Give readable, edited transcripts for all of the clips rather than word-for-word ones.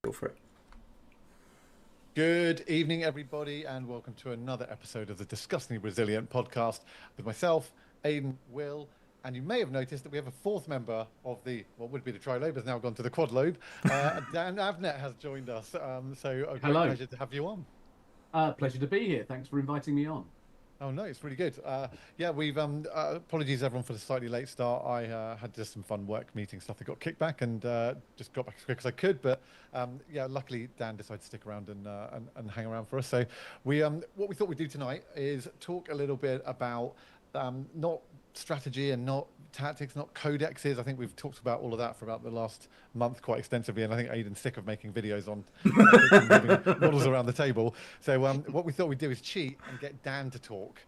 Go for it. Good evening, everybody, and welcome to another episode of the Disgustingly Resilient podcast with myself, Aidan, Will, and you may have noticed that we have a fourth member of the, what would be the trilobe, has now gone to the quadlobe. Dan Abnett has joined us, so a great Hello. pleasure to have you on. Pleasure to be here. Thanks for inviting me on. Oh no, it's really good. Yeah, we've apologies everyone for the slightly late start. I had just some fun work meeting stuff that got kicked back and just got back as quick as I could. But yeah, luckily Dan decided to stick around and hang around for us. So we what we thought we'd do tonight is talk a little bit about not strategy and not tactics, not codexes. I think we've talked about all of that for about the last month quite extensively, and I think Aidan's sick of making videos on models around the table. So what we thought we'd do is cheat and get Dan to talk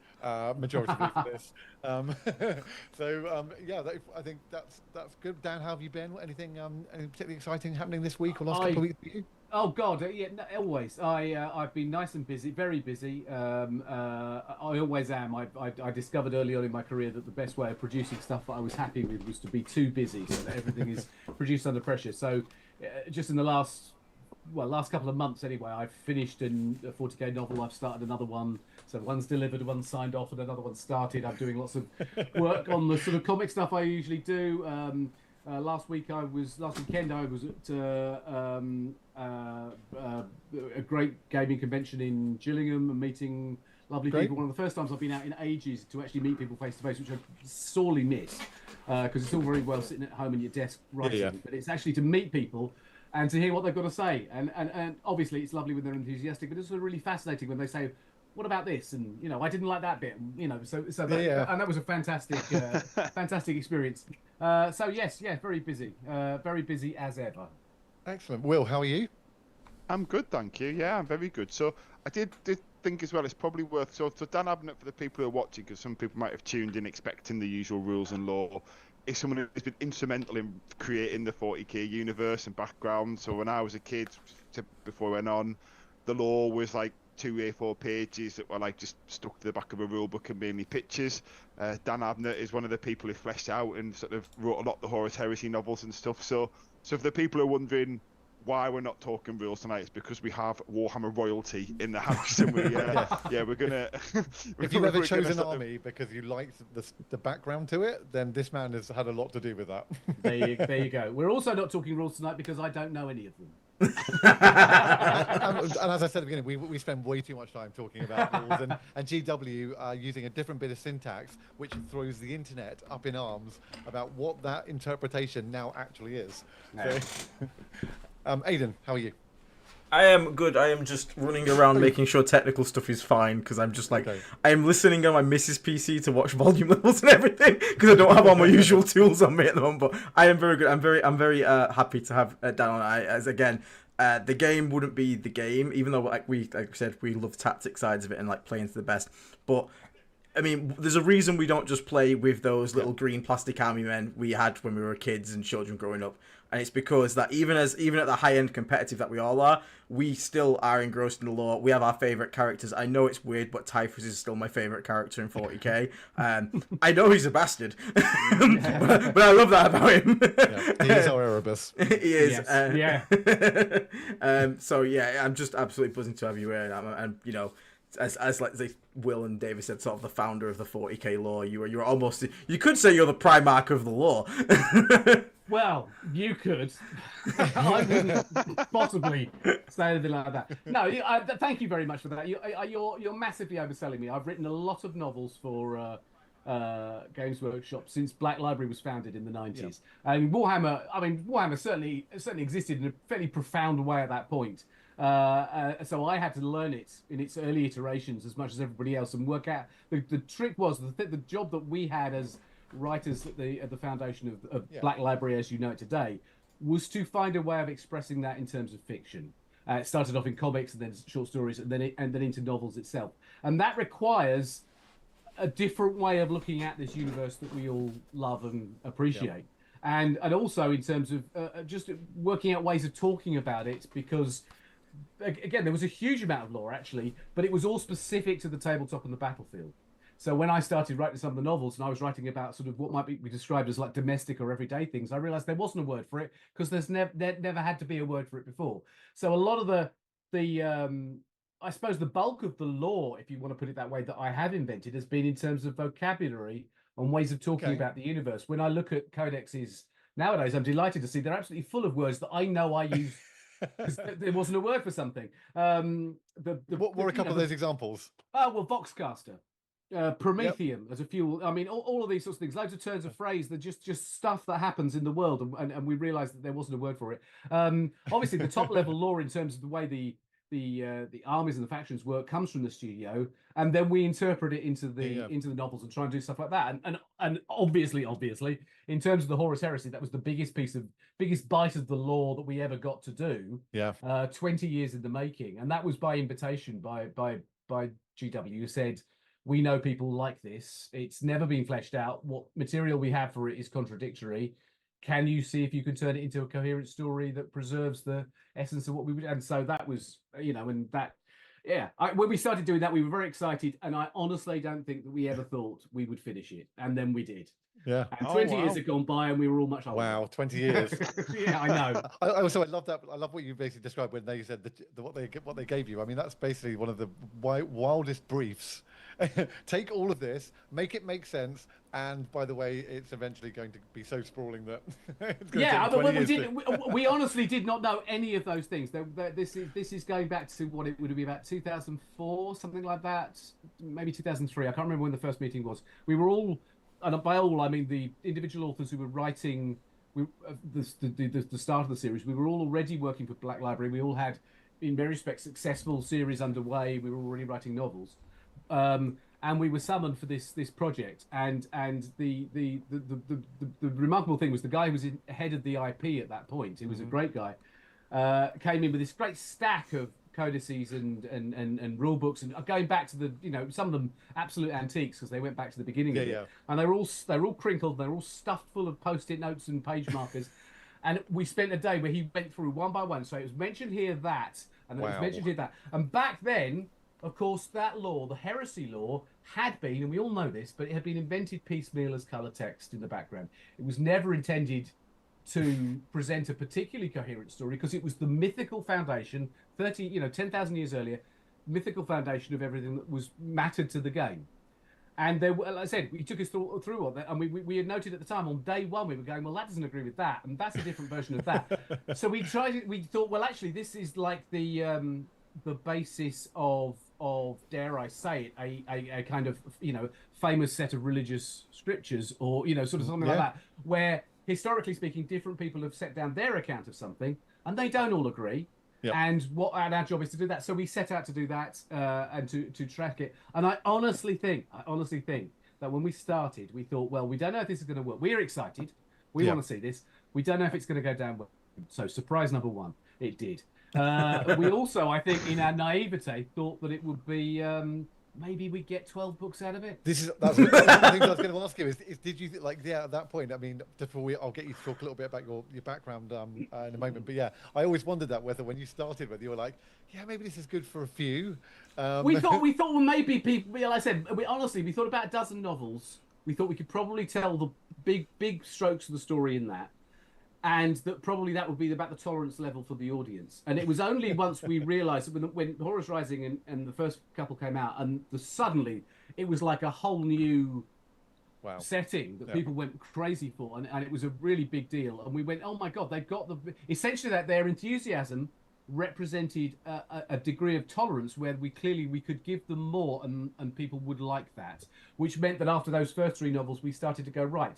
majority for this. Yeah, I think that's good. Dan, how have you been? Anything particularly exciting happening this week or last couple of weeks for you? Oh God, yeah, no, always. I've been nice and busy, very busy. I always am. I discovered early on in my career that the best way of producing stuff that I was happy with was to be too busy, so that everything is produced under pressure. So, just in the last couple of months anyway, I've finished a 40k novel. I've started another one. So one's delivered, one's signed off, and another one's started. I'm doing lots of work on the sort of comic stuff I usually do. Last weekend I was at a great gaming convention in Gillingham and meeting lovely people. One of the first times I've been out in ages to actually meet people face to face, which I sorely miss because it's all very well sitting at home in your desk writing, but it's actually to meet people and to hear what they've got to say. And obviously it's lovely when they're enthusiastic, but it's also really fascinating when they say, what about this? And I didn't like that bit. And, and that was a fantastic, fantastic experience. So yes, very busy as ever. Excellent. Will, how are you? I'm good, thank you. Yeah, I'm very good. So I did think as well, it's probably worth, so Dan Abnett, for the people who are watching, because some people might have tuned in expecting the usual rules and lore, is someone who's been instrumental in creating the 40k universe and background. So when I was a kid, before I went on, the lore was like 2 A4 pages that were like just stuck to the back of a rule book and mainly pictures. Dan Abnett is one of the people who fleshed out and sort of wrote a lot of the Horus Heresy novels and stuff. So for the people who are wondering why we're not talking rules tonight, it's because we have Warhammer royalty in the house, and we're gonna. If you've ever chosen an army because you liked the background to it, then this man has had a lot to do with that. There you go. We're also not talking rules tonight because I don't know any of them. And as I said at the beginning, we spend way too much time talking about rules, and GW using a different bit of syntax, which throws the internet up in arms about what that interpretation now actually is. So, Aidan, how are you? I am good. I am just running around making sure technical stuff is fine because I'm just like, I am listening on my Mrs. PC to watch volume levels and everything because I don't have all my usual tools on me at the moment. But I am very good. I'm very happy to have Dan on. As again, the game wouldn't be the game, even though like I said, we love tactic sides of it and like playing to the best. But I mean, there's a reason we don't just play with those little green plastic army men we had when we were kids and children growing up. And it's because that even at the high-end competitive that we all are, we still are engrossed in the lore. We have our favourite characters. I know it's weird, but Typhus is still my favourite character in 40k. I know he's a bastard, but I love that about him. He is our Erebus. He is. Yes. So yeah, I'm just absolutely buzzing to have you here, and as like Will and David said, sort of the founder of the 40k lore, you're almost, you could say you're the Primarch of the lore. Well, you could. I wouldn't possibly say anything like that. No, thank you very much for that. You're massively overselling me. I've written a lot of novels for Games Workshop since Black Library was founded in the 90s, and Warhammer certainly existed in a fairly profound way at that point. So I had to learn it in its early iterations as much as everybody else and work out. The trick was the job that we had as writers at the foundation of Black Library as you know it today was to find a way of expressing that in terms of fiction. It started off in comics and then short stories and then into novels itself, and that requires a different way of looking at this universe that we all love and appreciate. And also in terms of just working out ways of talking about it, because again there was a huge amount of lore actually, but it was all specific to the tabletop and the battlefield. So when I started writing some of the novels and I was writing about sort of what might be described as like domestic or everyday things, I realized there wasn't a word for it because there never had to be a word for it before. So a lot of the I suppose the bulk of the lore, if you want to put it that way, that I have invented has been in terms of vocabulary and ways of talking about the universe. When I look at codexes nowadays, I'm delighted to see they're absolutely full of words that I know I use because there wasn't a word for something. What were a couple of those examples? Oh, well, Voxcaster. Promethium as a fuel. I mean, all of these sorts of things, loads of turns of phrase that just stuff that happens in the world, and we realised that there wasn't a word for it. Obviously, the top level lore in terms of the way the armies and the factions work comes from the studio, and then we interpret it into the novels and try and do stuff like that. And obviously, in terms of the Horus Heresy, that was the biggest bite of the lore that we ever got to do. 20 years in the making, and that was by invitation by GW, who said, we know people like this. It's never been fleshed out. What material we have for it is contradictory. Can you see if you can turn it into a coherent story that preserves the essence of what we would? And so that was, and that, when we started doing that, we were very excited. And I honestly don't think that we ever thought we would finish it. And then we did. Yeah. And 20 years had gone by and we were all much older. Wow, 20 years. Yeah, I know. I love that. I love what you basically described when they said what they gave you. I mean, that's basically one of the wildest briefs. Take all of this, make it make sense, and by the way, it's eventually going to be so sprawling that it's going to take we honestly did not know any of those things. This is going back to what it would be about 2004, something like that, maybe 2003. I can't remember when the first meeting was. We were all, and by all I mean the individual authors who were writing the start of the series. We were all already working for Black Library. We all had, in many respects, successful series underway. We were already writing novels. And we were summoned for this project, and the remarkable thing was the guy who was head of the IP at that point. He was a great guy. Came in with this great stack of codices and rule books, and going back to the some of them absolute antiques because they went back to the beginning of it. And they're all crinkled. They're all stuffed full of post-it notes and page markers. And we spent a day where he went through one by one. So it was mentioned here that, and it was mentioned here that, and back then. Of course, that law, the heresy law, had been, and we all know this, but it had been invented piecemeal as colour text in the background. It was never intended to present a particularly coherent story because it was the mythical foundation, 10,000 years earlier, mythical foundation of everything that was mattered to the game. And there, like I said, he took us through all that, and we had noted at the time on day one we were going, well, that doesn't agree with that, and that's a different version of that. So we thought, well, actually, this is like the basis of dare I say it, a kind of famous set of religious scriptures, or sort of something like that, where historically speaking, different people have set down their account of something, and they don't all agree. And our job is to do that. So we set out to do that and to track it. And I honestly think that when we started, we thought, well, we don't know if this is going to work. We're excited. We want to see this. We don't know if it's going to go down well. So surprise number one, it did. We also, I think, in our naivete, thought that it would be maybe we get 12 books out of it. That's one of the things I was going to ask you is did you at that point? I mean, I'll get you to talk a little bit about your background in a moment. But I always wondered that whether when you started, whether you were like, maybe this is good for a few. We thought well, maybe people. Like I said, we thought about a dozen novels. We thought we could probably tell the big strokes of the story in that. And that would be about the tolerance level for the audience. And it was only once we realised when Horus Rising and the first couple came out, and suddenly it was like a whole new setting that people went crazy for, and it was a really big deal. And we went, oh my God, they've got essentially that their enthusiasm represented a degree of tolerance where we could give them more, and people would like that. Which meant that after those first three novels, we started to go, right,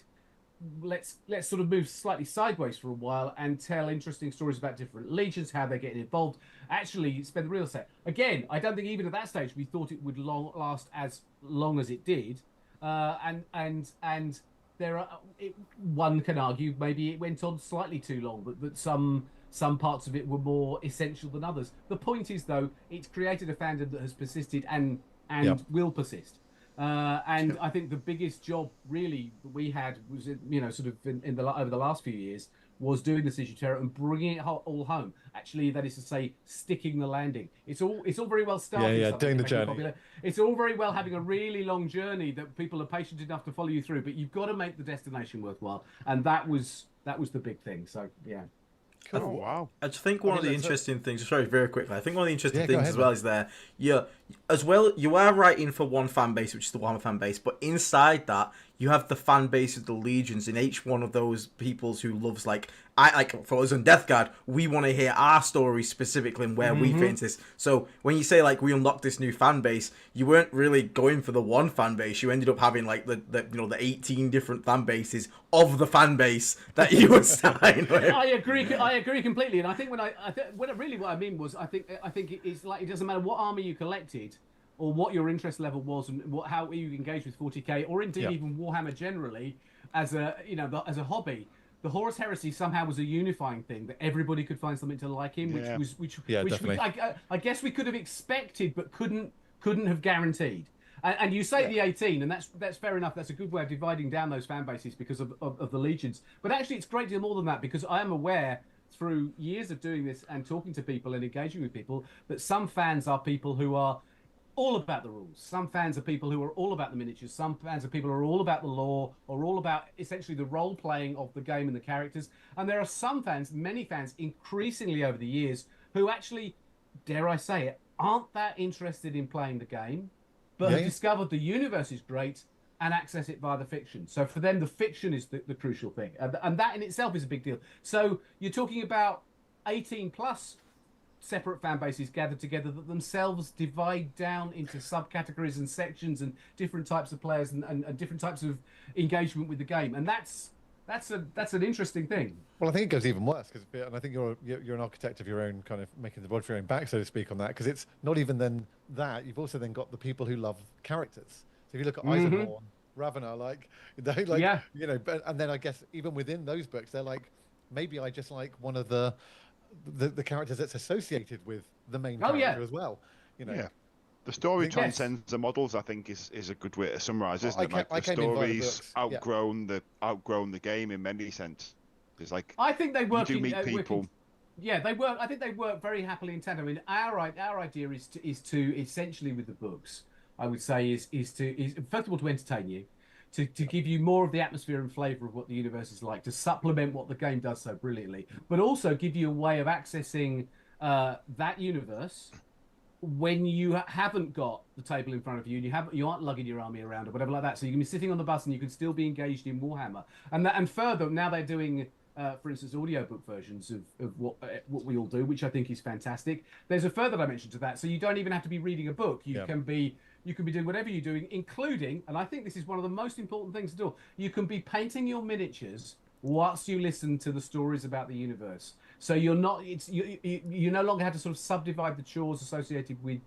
let's sort of move slightly sideways for a while and tell interesting stories about different legions, how they're getting involved, actually spend the real set. Again, I don't think even at that stage we thought it would last as long as it did. And there are, one can argue maybe it went on slightly too long, but that some parts of it were more essential than others. The point is, though, it's created a fandom that has persisted and will persist. I think the biggest job really that we had was, over the last few years, was doing the Siege of Terror and bringing it all home. Actually, that is to say, sticking the landing. It's all very well starting. Yeah, doing the journey. Popular. It's all very well having a really long journey that people are patient enough to follow you through, but you've got to make the destination worthwhile, and that was the big thing. So yeah. Cool. Oh, wow. I just think one of the interesting things, sorry, very quickly, I think one of the interesting things ahead, as well is there, you are writing for one fan base, which is the Warhammer fan base, but inside that, you have the fan base of the legions in each one of those peoples who loves, like for us on Death Guard, we want to hear our story specifically and where we fit into this. So when you say like we unlocked this new fan base, you weren't really going for the one fan base. You ended up having like the 18 different fan bases of the fan base that you were starting with. I agree completely, and I think what I mean was I think it's like it doesn't matter what army you collected, or what your interest level was, and how you engaged with 40k, or indeed even Warhammer generally as a as a hobby. The Horus Heresy somehow was a unifying thing that everybody could find something to like in, which I guess we could have expected but couldn't have guaranteed. And you say the 18, and that's fair enough. That's a good way of dividing down those fan bases because of the legions. But actually, it's a great deal more than that, because I am aware through years of doing this and talking to people and engaging with people that some fans are people who are all about the rules. Some fans are people who are all about the miniatures. Some fans are people who are all about the lore, or all about essentially the role playing of the game and the characters. And there are some fans, many fans, increasingly over the years, who actually, dare I say it, aren't that interested in playing the game, but have discovered the universe is great and access it via the fiction. So for them, the fiction is the crucial thing. And that in itself is a big deal. So you're talking about 18 plus separate fan bases gathered together that themselves divide down into subcategories and sections and different types of players and different types of engagement with the game. And that's an interesting thing. Well, I think it goes even worse, and I think you're an architect of your own, kind of making the world for your own back, so to speak, on that, because it's not even then that. You've also then got the people who love characters. So if you look at Eisenhorn, Ravenna, and then I guess even within those books, they're like, maybe I just like one of the characters that's associated with the main character as well. Yeah. The story transcends the models, I think, is a good way to summarise, isn't it? Like the stories outgrown the game in many sense. It's like I think they work. You do meet people. They work. I think they work very happily in tandem. I mean, our idea is to essentially with the books, I would say, is first of all to entertain you, to give you more of the atmosphere and flavour of what the universe is like, to supplement what the game does so brilliantly, but also give you a way of accessing that universe when you haven't got the table in front of you and you aren't lugging your army around or whatever like that. So you can be sitting on the bus and you can still be engaged in Warhammer. And further, now they're doing, for instance, audiobook versions of what we all do, which I think is fantastic. There's a further dimension to that. So you don't even have to be reading a book. You can be doing whatever you're doing, including, and I think this is one of the most important things to do, you can be painting your miniatures whilst you listen to the stories about the universe. So you're not, you no longer have to sort of subdivide the chores associated with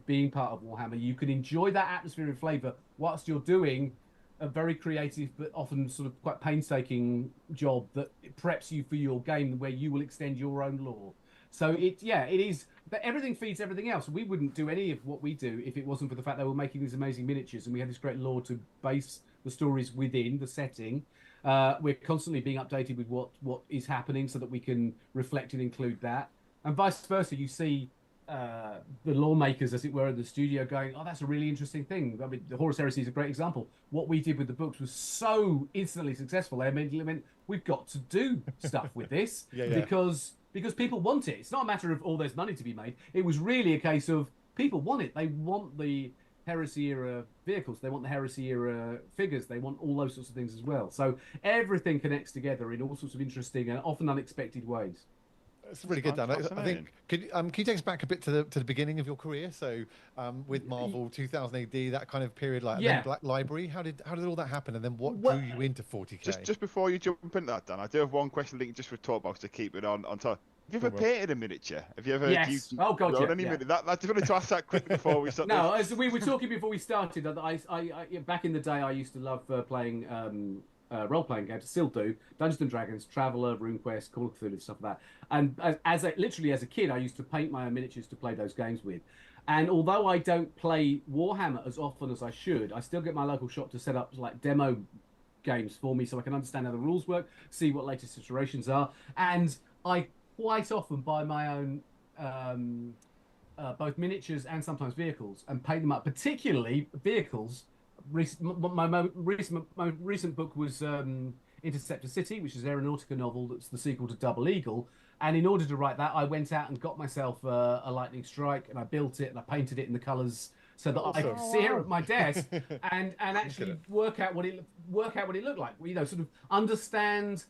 being part of Warhammer. You can enjoy that atmosphere and flavour whilst you're doing a very creative but often sort of quite painstaking job that preps you for your game, where you will extend your own lore. So it is. But everything feeds everything else. We wouldn't do any of what we do if it wasn't for the fact that we're making these amazing miniatures and we have this great lore to base the stories within the setting. We're constantly being updated with what is happening so that we can reflect and include that. And vice versa, you see the lawmakers, as it were, in the studio going, oh, that's a really interesting thing. I mean, the Horus Heresy is a great example. What we did with the books was so instantly successful. They immediately went, we've got to do stuff with this because people want it. It's not a matter of, there's money to be made. It was really a case of people want it. They want the Heresy era vehicles. They want the Heresy era figures. They want all those sorts of things as well. So everything connects together in all sorts of interesting and often unexpected ways. It's really good, Dan. I think could you take us back a bit to the beginning of your career? So with Marvel 2000 AD, that kind of period, like then Black Library. How did all that happen, and then what drew you into 40k? Just before you jump into that, Dan, I do have one question linked just for Talkbox to keep it on top. Have you ever painted a miniature? Have you ever? Yes. Oh God, yeah. I just wanted to ask that quickly before we start. No, as we were talking before we started, I back in the day I used to love playing role-playing games. I still do. Dungeons and Dragons, Traveller, RuneQuest, Call of Cthulhu, stuff like that. And literally as a kid, I used to paint my own miniatures to play those games with. And although I don't play Warhammer as often as I should, I still get my local shop to set up like demo games for me, so I can understand how the rules work, see what latest iterations are, and I quite often buy my own both miniatures and sometimes vehicles and paint them up, particularly vehicles. My recent book was Interceptor City, which is an aeronautica novel that's the sequel to Double Eagle. And in order to write that, I went out and got myself a lightning strike, and I built it and I painted it in the colours so that I could sit here at my desk and actually work out what it looked like. You know, sort of understand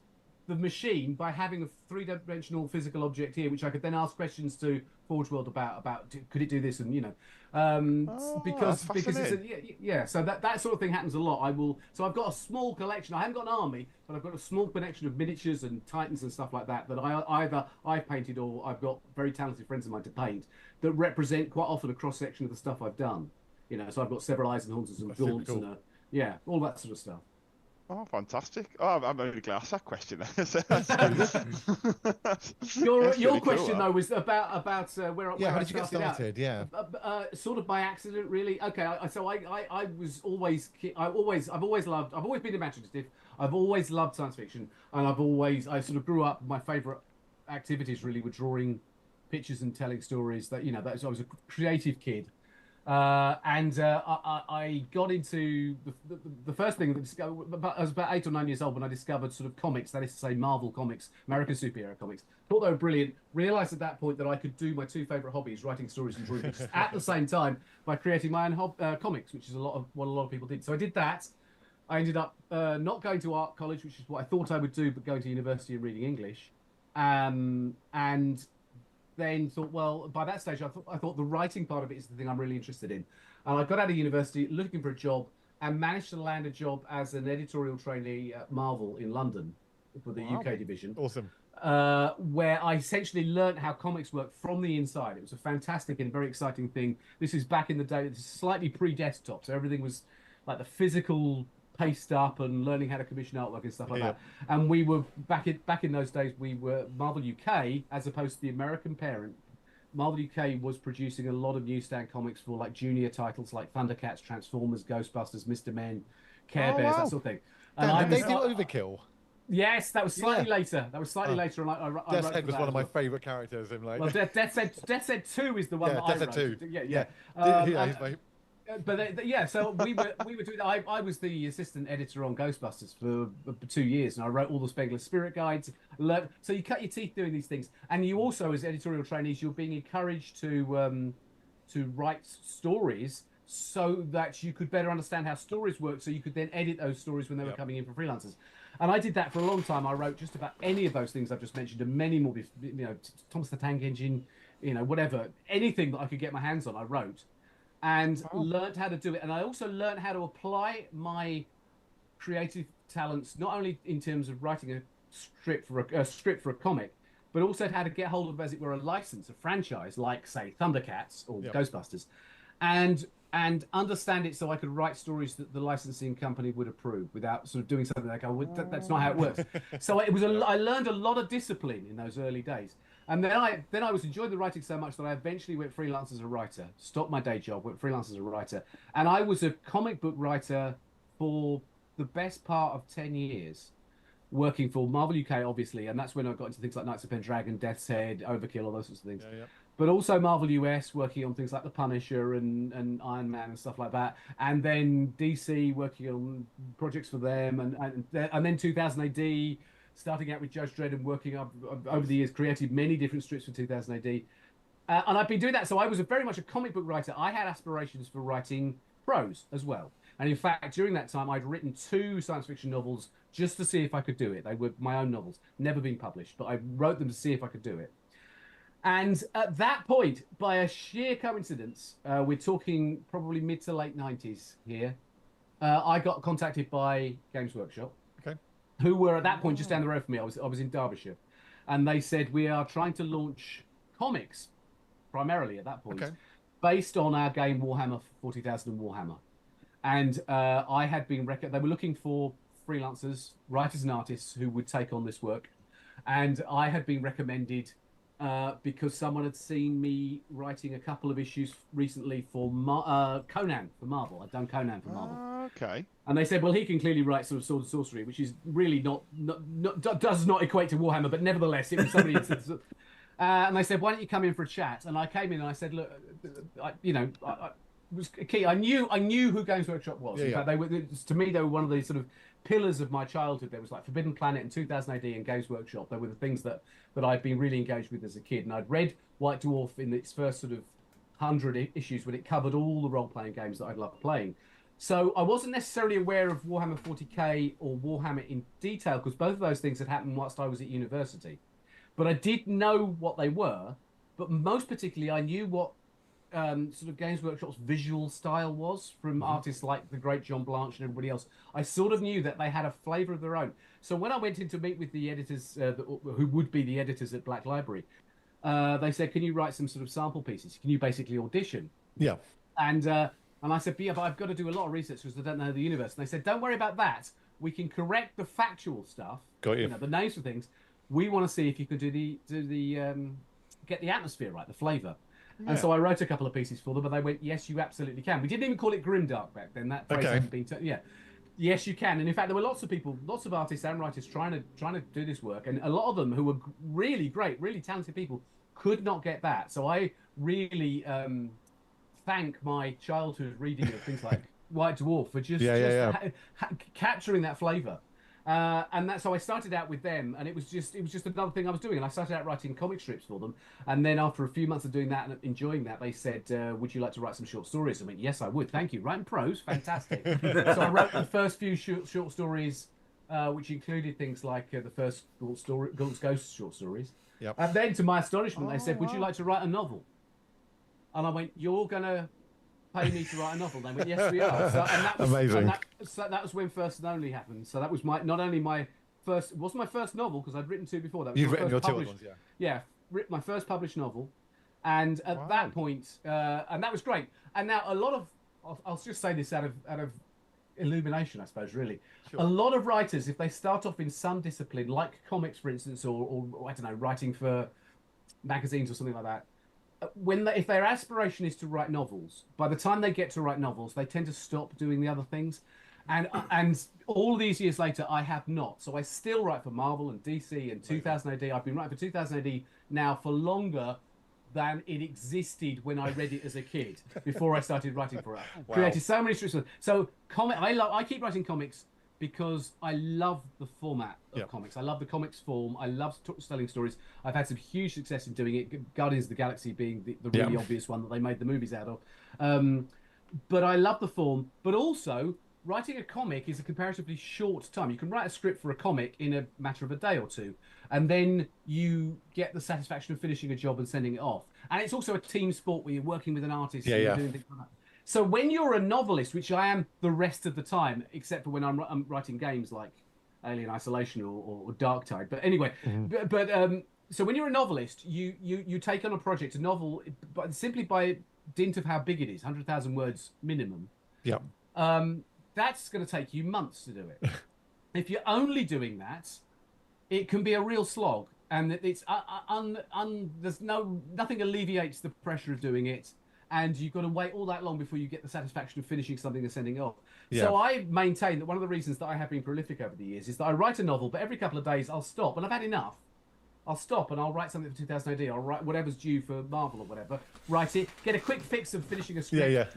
the machine by having a three-dimensional physical object here, which I could then ask questions to Forge World about could it do this, and you know, because it's so that sort of thing happens a lot. So I've got a small collection. I haven't got an army, but I've got a small collection of miniatures and titans and stuff like that I've painted or I've got very talented friends of mine to paint that represent quite often a cross section of the stuff I've done. You know, so I've several Eisenhunters and Gaunts and all that sort of stuff. Oh, fantastic! Oh, I'm only glad I asked that question. Your question though was about where how I did you get started? Yeah, sort of by accident, really. Okay, I was always I've always been imaginative. I've always loved science fiction, and I sort of grew up. My favourite activities really were drawing pictures and telling stories. That I was a creative kid. I got into the first thing that I was about 8 or 9 years old when I discovered sort of comics, that is to say Marvel comics, American superhero comics. Thought they were brilliant. Realised at that point that I could do my two favourite hobbies, writing stories and drawing pictures, at the same time by creating my own comics, which is what a lot of people did. So I did that. I ended up not going to art college, which is what I thought I would do, but going to university and reading English. And then thought, well, by that stage, I thought the writing part of it is the thing I'm really interested in. And I got out of university looking for a job and managed to land a job as an editorial trainee at Marvel in London for the UK division. Awesome. Where I essentially learned how comics work from the inside. It was a fantastic and very exciting thing. This is back in the day, this is slightly pre-desktop, so everything was like the physical paced up and learning how to commission artwork and stuff like that. And we were back in those days. We were Marvel UK as opposed to the American parent. Marvel UK was producing a lot of newsstand comics for like junior titles like Thundercats, Transformers, Ghostbusters, Mr. Men, Care Bears, that sort of thing. And did they do Overkill? Yes, that was slightly later. That was slightly later. And I Death's Head was one of my favourite characters. In like, well, Death's Head 2 is the one that I wrote. Death's Head 2. Yeah. He's my... So we were doing. I was the assistant editor on Ghostbusters for 2 years, and I wrote all the Spengler Spirit guides. So you cut your teeth doing these things, and you also, as editorial trainees, you're being encouraged to write stories so that you could better understand how stories work, so you could then edit those stories when they were coming in for freelancers. And I did that for a long time. I wrote just about any of those things I've just mentioned, and many more. Thomas the Tank Engine, whatever, anything that I could get my hands on, I wrote. And learned how to do it, and I also learned how to apply my creative talents not only in terms of writing a script for a comic, but also how to get hold of, as it were, a license, a franchise like, say, Thundercats or Ghostbusters, and understand it so I could write stories that the licensing company would approve without sort of doing something like, that's not how it works. So I learned a lot of discipline in those early days. And then I was enjoying the writing so much that I eventually went freelance as a writer, stopped my day job, went freelance as a writer. And I was a comic book writer for the best part of 10 years, working for Marvel UK, obviously. And that's when I got into things like Knights of Pendragon, Death's Head, Overkill, all those sorts of things. But also Marvel US, working on things like The Punisher and Iron Man and stuff like that. And then DC, working on projects for them. And then 2000 AD, starting out with Judge Dredd and working up over the years, created many different strips for 2000 AD. And I've been doing that. So I was very much a comic book writer. I had aspirations for writing prose as well. And in fact, during that time, I'd written 2 science fiction novels just to see if I could do it. They were my own novels, never been published, but I wrote them to see if I could do it. And at that point, by a sheer coincidence, we're talking probably mid to late 90s here, I got contacted by Games Workshop, who were at that point just down the road from me. I was in Derbyshire, and they said, we are trying to launch comics, primarily at that point, based on our game Warhammer 40,000 and Warhammer. And I had been they were looking for freelancers, writers and artists who would take on this work, and I had been recommended because someone had seen me writing a couple of issues recently for Conan for Marvel. I'd done Conan for Marvel. Okay. And they said, well, he can clearly write sort of sword and sorcery, which is really not does not equate to Warhammer, but nevertheless, it was somebody. And they said, why don't you come in for a chat? And I came in and I said, look, I was key. I knew who Games Workshop was. In fact, they were, to me, they were one of the sort of pillars of my childhood. There was like Forbidden Planet and 2000 AD and Games Workshop. They were the things that I'd been really engaged with as a kid. And I'd read White Dwarf in its first sort of 100 issues when it covered all the role-playing games that I'd loved playing. So I wasn't necessarily aware of Warhammer 40k or Warhammer in detail, because both of those things had happened whilst I was at university. But I did know what they were, but most particularly I knew what sort of Games Workshop's visual style was from artists like the great John Blanche and everybody else. I sort of knew that they had a flavour of their own. So when I went in to meet with the editors, who would be the editors at Black Library, they said, can you write some sort of sample pieces? Can you basically audition? Yeah. And I said, yeah, but I've got to do a lot of research because I don't know the universe. And they said, don't worry about that. We can correct the factual stuff, Got you. the names for things. We want to see if you can get the atmosphere right, the flavour. And so I wrote a couple of pieces for them, but they went, yes, you absolutely can. We didn't even call it grimdark back then. That phrase hadn't been yes, you can. And in fact, there were lots of people, lots of artists and writers trying to do this work, and a lot of them who were really great, really talented people could not get that. So I really thank my childhood reading of things like White Dwarf for just capturing that flavour. And that's how I started out with them, and it was just another thing I was doing. And I started out writing comic strips for them, and then after a few months of doing that and enjoying that, they said, "Would you like to write some short stories?" I went, "Yes, I would. Thank you. Writing prose, fantastic." So I wrote the first few short stories, which included things like the first Ghost short stories. Yep. And then, to my astonishment, they said, "Would you like to write a novel?" And I went, "You're gonna pay me to write a novel?" They went, "Yes, we are." So, and that was amazing. That was when First and Only happened. So that was not only my first. It wasn't my first novel because I'd written two before. That was You've my written first your two ones, written my first published novel, and at that point, and that was great. And now a lot of, I'll just say this out of illumination, I suppose. Really, a lot of writers, if they start off in some discipline, like comics, for instance, or I don't know, writing for magazines or something like that. If their aspiration is to write novels, by the time they get to write novels, they tend to stop doing the other things. And all these years later, I have not. So I still write for Marvel and DC and 2000 AD. I've been writing for 2000 AD now for longer than it existed when I read it as a kid, before I started writing for it. Created so many strips. So I keep writing comics because I love the format of comics. I love the comics form. I love telling stories. I've had some huge success in doing it. Guardians of the Galaxy being the really obvious one that they made the movies out of. But I love the form. But also, writing a comic is a comparatively short time. You can write a script for a comic in a matter of a day or two, and then you get the satisfaction of finishing a job and sending it off. And it's also a team sport where you're working with an artist. And you're doing things like that. So when you're a novelist, which I am the rest of the time, except for when I'm writing games like Alien Isolation or Darktide. But anyway, so when you're a novelist, you take on a project, a novel, but simply by dint of how big it is, 100,000 words minimum. Yeah. That's going to take you months to do it. If you're only doing that, it can be a real slog, and it's there's nothing alleviates the pressure of doing it. And you've got to wait all that long before you get the satisfaction of finishing something and sending it off. Yeah. So I maintain that one of the reasons that I have been prolific over the years is that I write a novel, but every couple of days I'll stop, and I've had enough. I'll stop and I'll write something for 2000 AD. I'll write whatever's due for Marvel or whatever. Write it, get a quick fix of finishing a script.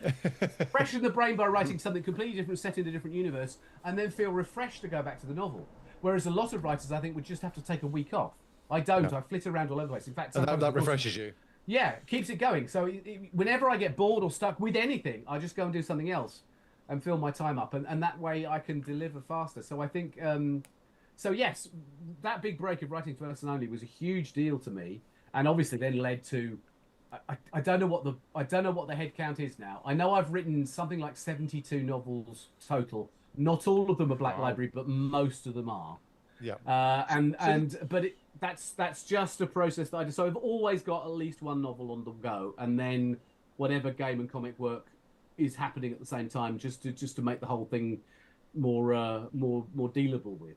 Freshen the brain by writing something completely different, set in a different universe, and then feel refreshed to go back to the novel. Whereas a lot of writers, I think, would just have to take a week off. I don't. I flit around all over the place. In fact, and that refreshes you. Yeah, keeps it going. So whenever I get bored or stuck with anything, I just go and do something else and fill my time up. And that way I can deliver faster. So I think, so yes, that big break of writing First and Only was a huge deal to me. And obviously then led to, I don't know what the head count is now. I know I've written something like 72 novels total. Not all of them are Black Library, but most of them are. Yeah. That's just a process that I do. So I've always got at least one novel on the go, and then whatever game and comic work is happening at the same time, just to make the whole thing more dealable with.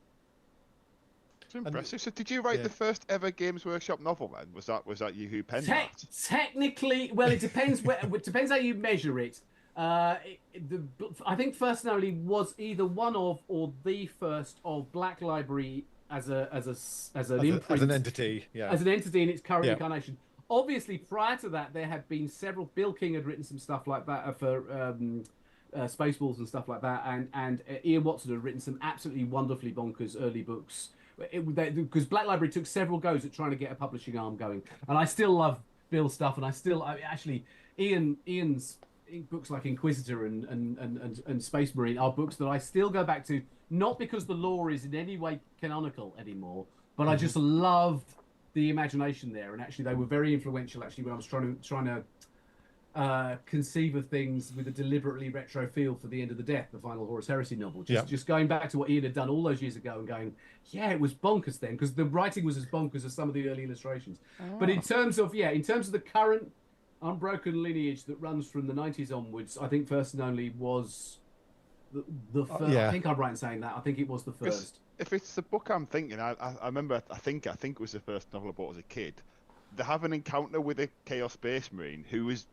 That's impressive. So did you write the first ever Games Workshop novel then? Was that you who penned that? Technically, well, it depends it depends how you measure it. I think First and Only was either one of or the first of Black Library as an imprint, as an entity, as an entity in its current incarnation. Obviously, prior to that, there had been several. Bill King had written some stuff like that for Spaceballs and stuff like that, and Ian Watson had written some absolutely wonderfully bonkers early books. Because Black Library took several goes at trying to get a publishing arm going, and I still love Bill's stuff, and actually Ian's books like Inquisitor and Space Marine are books that I still go back to, not because the lore is in any way canonical anymore, but I just loved the imagination there, and actually they were very influential actually when I was trying to conceive of things with a deliberately retro feel for The End of the Death, the final Horus Heresy novel. Just going back to what Ian had done all those years ago and going, yeah, it was bonkers then, because the writing was as bonkers as some of the early illustrations. But in terms of the current unbroken lineage that runs from the 90s onwards, I think First and Only was the first. I think I'm right in saying that. I think it was the first. If it's the book I'm thinking, I remember. I think it was the first novel I bought as a kid. They have an encounter with a Chaos Space Marine who was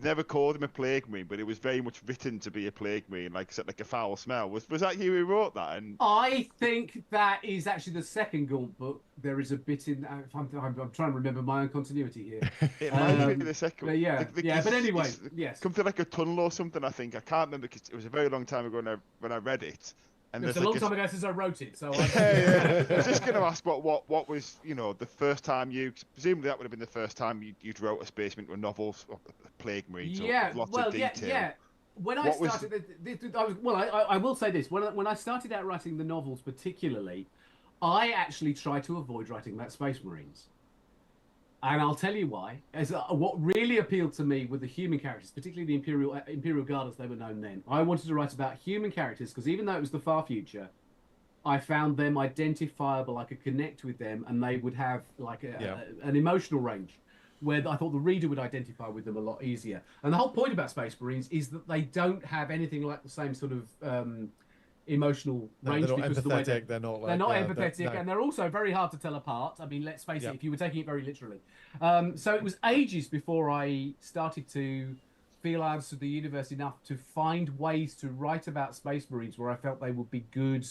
never called him a Plague Marine, but it was very much written to be a Plague Marine, like a foul smell. Was that you who wrote that? And I think that is actually the second Gaunt book. There is a bit in. I'm trying to remember my own continuity here. It might be the second. But anyway, yes. Come to like a tunnel or something. I think I can't remember because it was a very long time ago when I read it. And it's a long time ago since I wrote it, so. I was just going to ask what was the first time presumably that would have been the first time you'd wrote a Space Marine to a novel, or a Plague Marine, lots of detail. When I started, I will say this: when I started out writing the novels, particularly, I actually tried to avoid writing about Space Marines. And I'll tell you why. What really appealed to me were the human characters, particularly the Imperial Guard as they were known then. I wanted to write about human characters because even though it was the far future, I found them identifiable. I could connect with them, and they would have an emotional range where I thought the reader would identify with them a lot easier. And the whole point about Space Marines is that they don't have anything like the same sort of emotional range because of the way they're not empathetic, and they're also very hard to tell apart. I mean, let's face it, if you were taking it very literally. So it was ages before I started to feel I understood the universe enough to find ways to write about Space Marines where I felt they would be good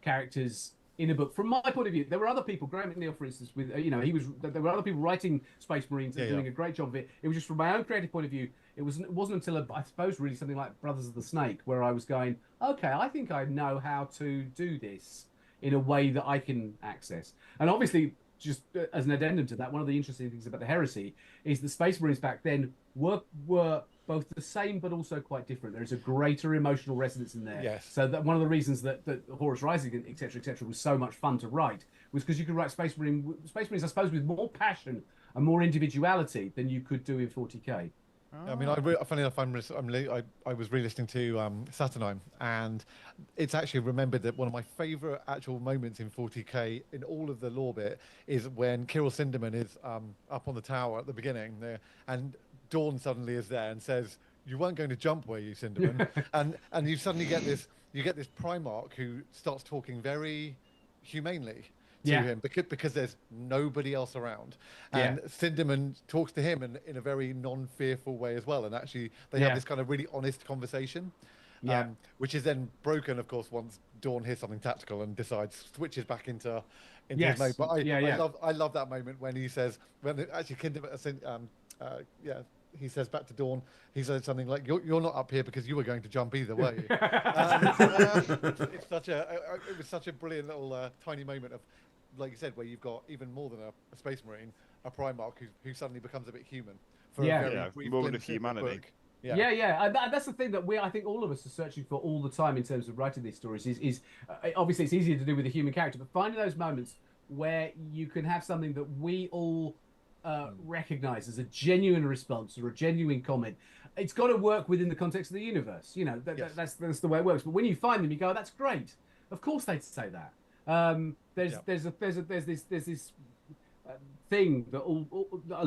characters in a book. From my point of view, there were other people, Graham McNeil, for instance, with there were other people writing Space Marines and doing a great job of it. It was just from my own creative point of view. It wasn't until I suppose really something like Brothers of the Snake where I was going, okay, I think I know how to do this in a way that I can access. And obviously, just as an addendum to that, one of the interesting things about the Heresy is that Space Marines back then were both the same but also quite different. There is a greater emotional resonance in there. Yes. So that one of the reasons that Horus Rising, etc., was so much fun to write was because you could write Space Marines, I suppose, with more passion and more individuality than you could do in 40k. I mean, funny enough, I was re-listening to Saturnine, and it's actually remembered that one of my favourite actual moments in 40k in all of the lore bit is when Kirill Sinderman is up on the tower at the beginning there, and Dawn suddenly is there and says, "You weren't going to jump, were you, Sinderman?" and you suddenly get this Primarch who starts talking very humanely to him because there's nobody else around, and Sinderman talks to him in a very non-fearful way as well, and actually they have this kind of really honest conversation, which is then broken, of course, once Dawn hears something tactical and switches back into his mode. But I love that moment when he says, he says back to Dawn, he says something like, "You're not up here because you were going to jump either, were you?" It was such a brilliant little tiny moment of, like you said, where you've got even more than a Space Marine, a Primarch who suddenly becomes a bit human for a very brief moment of humanity. That's the thing that I think all of us are searching for all the time in terms of writing these stories. Is obviously it's easier to do with a human character, but finding those moments where you can have something that we all recognize as a genuine response or a genuine comment. It's got to work within the context of the universe. That's the way it works. But when you find them, you go, "Oh, that's great. Of course they'd say that." There's this thing that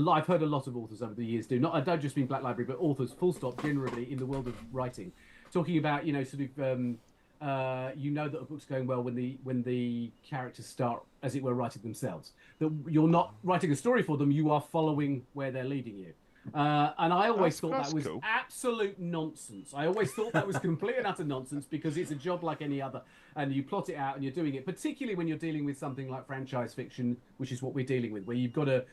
I've heard a lot of authors over the years do. I don't just mean Black Library, but authors, full stop, generally in the world of writing, talking about you know that a book's going well when the characters start, as it were, writing themselves. That you're not writing a story for them; you are following where they're leading you. And I always thought that was cool. absolute nonsense. I always thought that was complete and utter nonsense because it's a job like any other, and you plot it out and you're doing it. Particularly when you're dealing with something like franchise fiction, which is what we're dealing with, where you've got to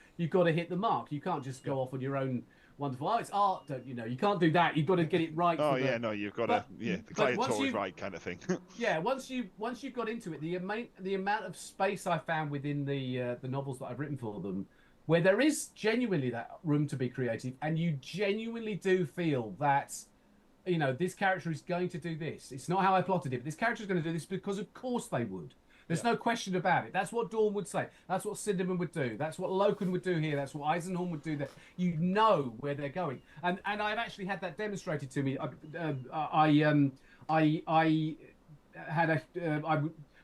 hit the mark. You can't just go off on your own. Wonderful. Oh, it's art. Don't you know? You can't do that. You've got to get it right. Oh yeah, no, you've got to the client's always right kind of thing. Yeah, once you've got into it, the amount of space I found within the novels that I've written for them, where there is genuinely that room to be creative, and you genuinely do feel that, you know, this character is going to do this. It's not how I plotted it, but this character is going to do this because of course they would. There's no question about it. That's what Dawn would say. That's what Cinderman would do. That's what Loken would do here. That's what Eisenhorn would do there. You know where they're going, and I've actually had that demonstrated to me. I had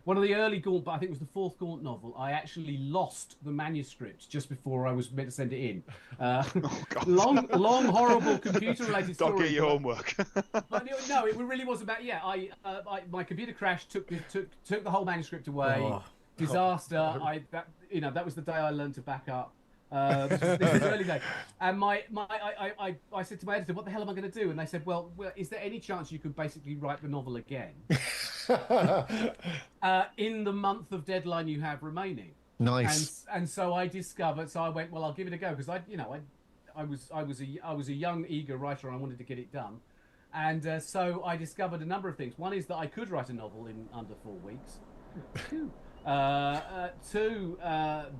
one of the early Gaunt, but I think it was the fourth Gaunt novel. I actually lost the manuscript just before I was meant to send it in. Long, horrible computer-related story. Don't get your homework. But no, it really was about. Yeah, my computer crashed, took the whole manuscript away. Oh. Disaster. That was the day I learned to back up. This was early day, and I said to my editor, "What the hell am I going to do?" And they said, "Well, is there any chance you could basically write the novel again in the month of deadline you have remaining?" Nice. And so I discovered. So I went, "Well, I'll give it a go," because I was a young, eager writer and I wanted to get it done. And so I discovered a number of things. One is that I could write a novel in under 4 weeks. Two,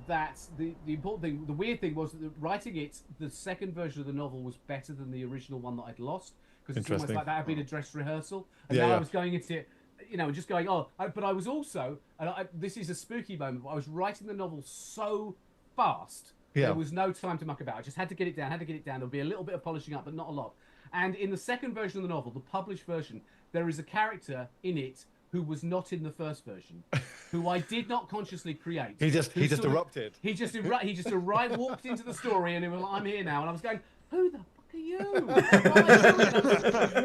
that the important thing, the weird thing was that writing it, the second version of the novel was better than the original one that I'd lost, because it's almost like that had been a dress rehearsal, and now I was going into it, just going, but I was also, and this is a spooky moment, but I was writing the novel so fast, there was no time to muck about. I just had to get it down, There'll be a little bit of polishing up, but not a lot. And in the second version of the novel, the published version, there is a character in it who was not in the first version, who I did not consciously create. He just erupted. He just arrived, walked into the story, and he was like, "I'm here now," and I was going, "Who the fuck are you? I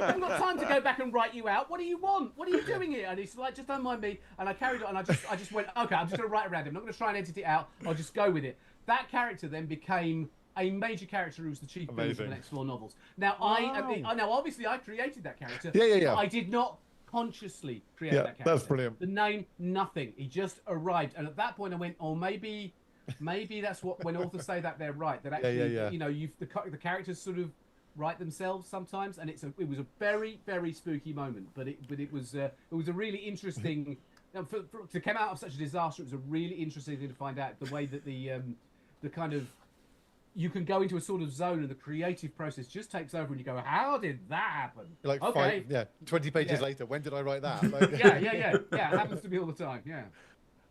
haven't got time to go back and write you out. What do you want? What are you doing here?" And he's like, "Just don't mind me." And I carried on, and I just went, "Okay, I'm just going to write around him. I'm not going to try and edit it out. I'll just go with it." That character then became a major character who was the chief villain for the next 4 novels. Now, now obviously I created that character. Yeah. I did not consciously create that character. That's brilliant. The name, nothing. He just arrived, and at that point I went, "Oh, maybe that's what when authors say that they're right. That actually, the characters sort of write themselves sometimes, and it was a very, very spooky moment. But it was a really interesting. To come out of such a disaster, it was a really interesting thing to find out the way that the kind of. You can go into a sort of zone, and the creative process just takes over, and you go, "How did that happen?" Like okay. 20 pages later, when did I write that? Yeah. It happens to me all the time. Yeah.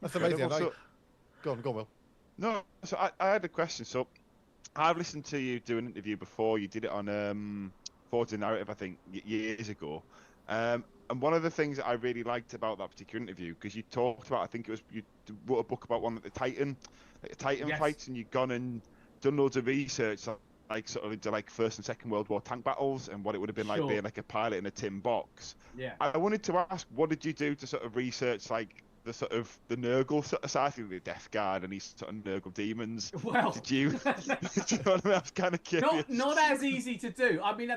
That's amazing. So, go on, Will. No, so I had a question. So I've listened to you do an interview before. You did it on Forged Narrative, I think, years ago. And one of the things that I really liked about that particular interview, because you talked about, I think it was, you wrote a book about one of the Titan fights, and you'd gone and done loads of research, like sort of into like First and Second World War tank battles and what it would have been like being like a pilot in a tin box. Yeah. I wanted to ask, what did you do to sort of research like the sort of the Nurgle sort of side, the Death Guard and these sort of Nurgle demons? Well, did you? Do you know what I mean? I was kind of curious. Not as easy to do. I mean,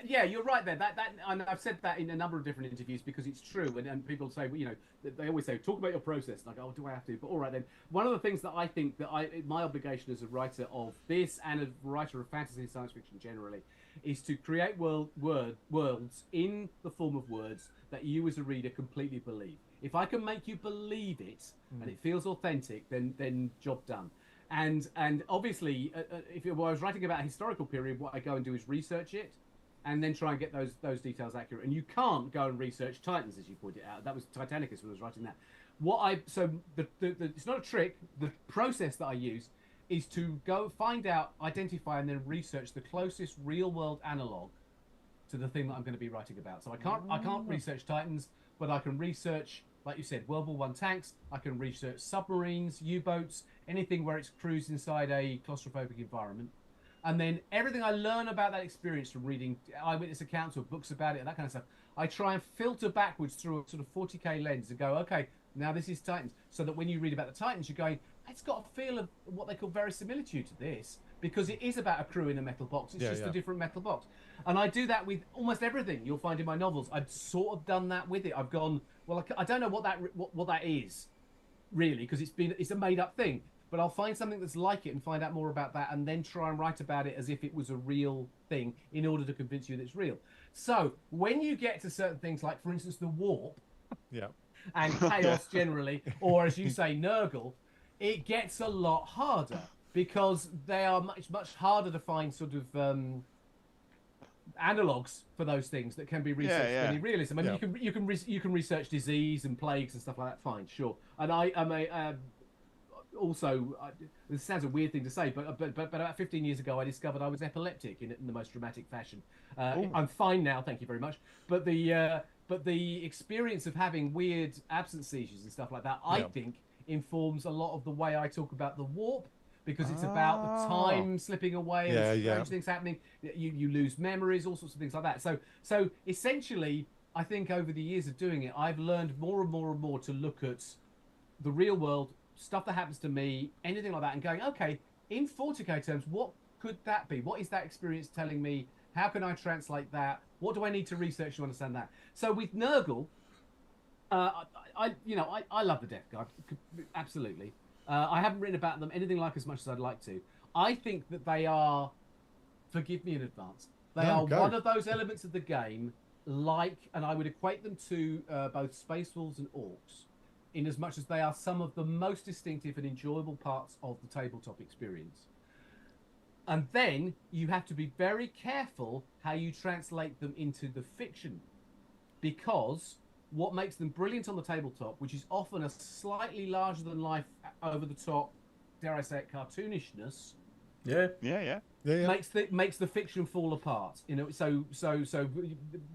yeah, you're right there. That and I've said that in a number of different interviews because it's true. And people say, well, they always say, talk about your process. And I go, oh, do I have to? But all right then. One of the things that I think that my obligation as a writer of this and a writer of fantasy and science fiction generally is to create worlds in the form of words that you as a reader completely believe. If I can make you believe it and it feels authentic, then job done. And obviously, if I was writing about a historical period, what I go and do is research it, and then try and get those details accurate. And you can't go and research Titans, as you pointed out. That was Titanicus when I was writing that. It's not a trick. The process that I use is to go find out, identify, and then research the closest real-world analog to the thing that I'm going to be writing about. So I can't research Titans, but I can research, like you said, World War I tanks. I can research submarines, U-boats, anything where it's crews inside a claustrophobic environment. And then everything I learn about that experience from reading eyewitness accounts or books about it and that kind of stuff, I try and filter backwards through a sort of 40k lens and go, okay, now this is Titans. So that when you read about the Titans, you're going, it's got a feel of what they call verisimilitude to this, because it is about a crew in a metal box. It's just a different metal box. And I do that with almost everything you'll find in my novels. I've sort of done that with it. I've gone, well, I don't know what that is, really, because it's a made-up thing. But I'll find something that's like it and find out more about that, and then try and write about it as if it was a real thing in order to convince you that it's real. So when you get to certain things like, for instance, the warp, and chaos generally, or as you say, Nurgle, it gets a lot harder because they are much harder to find sort of analogues for those things that can be researched in realism. I mean, you can research disease and plagues and stuff like that. Fine, sure. And I am also, this sounds a weird thing to say, but about 15 years ago, I discovered I was epileptic in the most dramatic fashion. I'm fine now, thank you very much. But the experience of having weird absence seizures and stuff like that, I think, informs a lot of the way I talk about the warp, because it's about the time slipping away and strange things happening. You lose memories, all sorts of things like that. So essentially, I think over the years of doing it, I've learned more and more and more to look at the real world, stuff that happens to me, anything like that, and going, okay, in 40k terms, what could that be? What is that experience telling me? How can I translate that? What do I need to research to understand that? So with Nurgle, I love the Death Guard, absolutely. I haven't written about them anything like as much as I'd like to. I think that they are, forgive me in advance, one of those elements of the game, and I would equate them to both Space Wolves and Orcs, in as much as they are some of the most distinctive and enjoyable parts of the tabletop experience. And then you have to be very careful how you translate them into the fiction, because what makes them brilliant on the tabletop, which is often a slightly larger than life, over the top, dare I say it, cartoonishness, makes the fiction fall apart. You know, so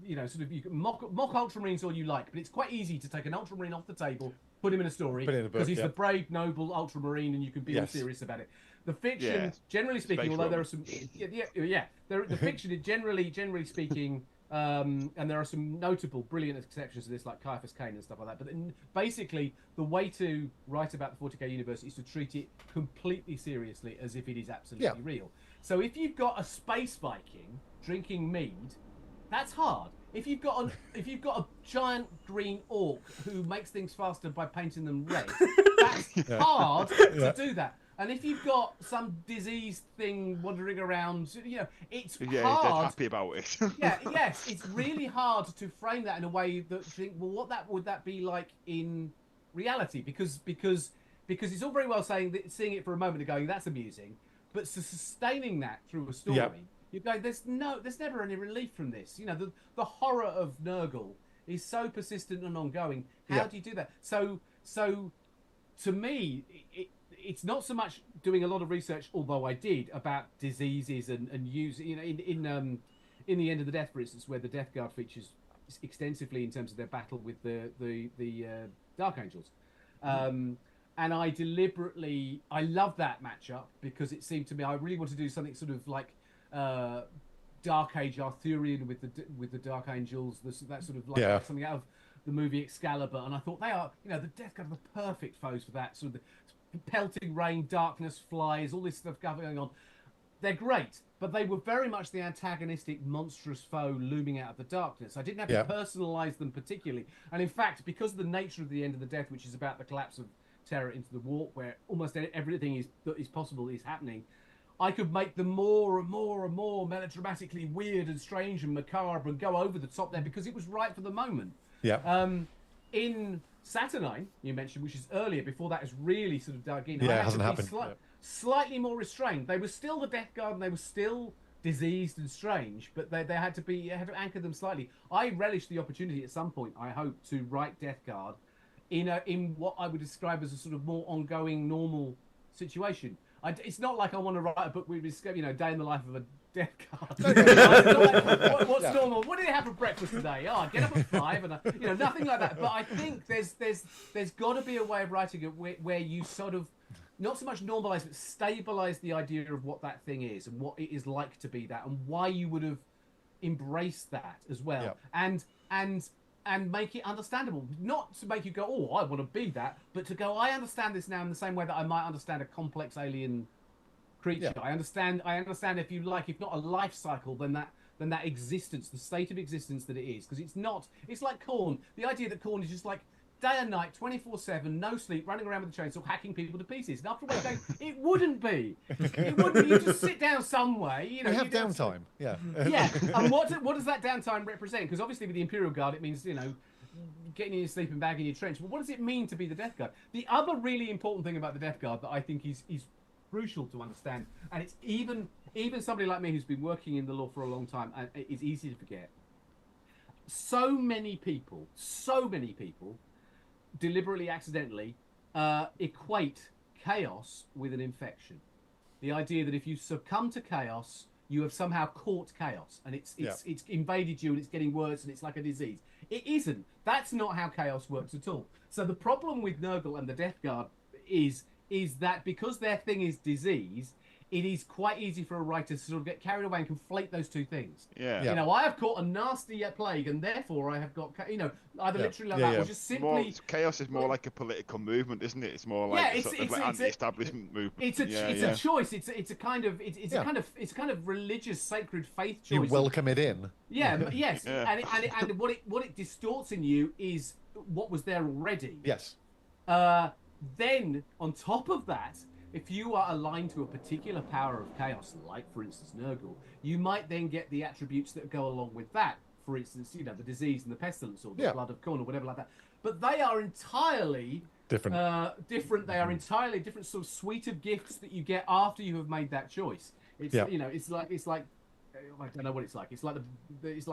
you know, sort of, you can mock Ultramarines all you like, but it's quite easy to take an Ultramarine off the table, put him in a story, because he's the brave, noble Ultramarine, and you can be all serious about it. The fiction, generally speaking, although there are some, the fiction is generally speaking. And there are some notable, brilliant exceptions to this, like Caiaphas Cain and stuff like that. But basically, the way to write about the 40k universe is to treat it completely seriously, as if it is absolutely real. So if you've got a space Viking drinking mead, that's hard. If you've got a giant green orc who makes things faster by painting them red, that's hard to do that. And if you've got some disease thing wandering around, you know, it's hard. They're happy about it. Yes, it's really hard to frame that in a way that you think, well, would that be like in reality? Because it's all very well seeing it for a moment and going, that's amusing, but sustaining that through a story, you go, there's never any relief from this. You know, the horror of Nurgle is so persistent and ongoing. How do you do that? So to me, it's not so much doing a lot of research, although I did, about diseases and use, you know, in the End of the Death, for instance, where the Death Guard features extensively in terms of their battle with the Dark Angels. And I love that matchup, because it seemed to me I really want to do something sort of like Dark Age Arthurian with the Dark Angels, that sort of like something out of the movie Excalibur. And I thought they are, you know, the Death Guard are the perfect foes for that sort of. Pelting rain, darkness, flies, all this stuff going on. They're great, but they were very much the antagonistic, monstrous foe looming out of the darkness. I didn't have to personalise them particularly. And in fact, because of the nature of the End of the Death, which is about the collapse of Terror into the Warp, where almost everything that is possible is happening, I could make them more and more and more melodramatically weird and strange and macabre and go over the top there, because it was right for the moment. In Saturnine, you mentioned, which is earlier, before that is really sort of dug in. It hasn't happened. Slightly more restrained. They were still the Death Guard, and they were still diseased and strange, but they had to anchor them slightly. I relish the opportunity at some point, I hope, to write Death Guard in what I would describe as a sort of more ongoing, normal situation. It's not like I want to write a book with, you know, day in the life of a Death Guard. What's normal? What did you have for breakfast today? Oh, I get up at 5, and you know, nothing like that. But I think there's got to be a way of writing it where you sort of not so much normalize, but stabilize the idea of what that thing is and what it is like to be that, and why you would have embraced that as well, and make it understandable. Not to make you go, oh, I want to be that, but to go, I understand this now in the same way that I might understand a complex alien creature. I understand if you like, if not a life cycle, then that existence, the state of existence that it is, because it's like Khorne. The idea that Khorne is just like day and night, 24/7, no sleep, running around with a chainsaw, hacking people to pieces. And after a while, it wouldn't be. It wouldn't be. You just sit down somewhere. You know, we have downtime. Yeah. Yeah. And what does that downtime represent? Because obviously with the Imperial Guard, it means, you know, getting in your sleeping bag in your trench. But what does it mean to be the Death Guard? The other really important thing about the Death Guard that I think is crucial to understand, and it's even somebody like me who's been working in the lore for a long time, and it's easy to forget. So many people deliberately, accidentally equate chaos with an infection. The idea that if you succumb to chaos, you have somehow caught chaos, and it's invaded you, and it's getting worse, and it's like a disease. It isn't. That's not how chaos works at all. So the problem with Nurgle and the Death Guard is that because their thing is disease, it is quite easy for a writer to sort of get carried away and conflate those two things. Yeah. You know, I have caught a nasty plague, and therefore I have got, you know, either literally like that, or just simply... chaos is more like a political movement, isn't it? It's more like it's an anti-establishment movement. It's a choice. It's a kind of religious, sacred faith choice. You welcome it in. Yeah, but yes, and what it distorts in you is what was there already. Yes. Then on top of that, if you are aligned to a particular power of chaos, like for instance Nurgle, you might then get the attributes that go along with that. For instance, you know, the disease and the pestilence, or the blood of Khorne, or whatever like that. But they are entirely different. They are entirely different sort of suite of gifts that you get after you have made that choice. It's you know, it's like I don't know what it's like. It's like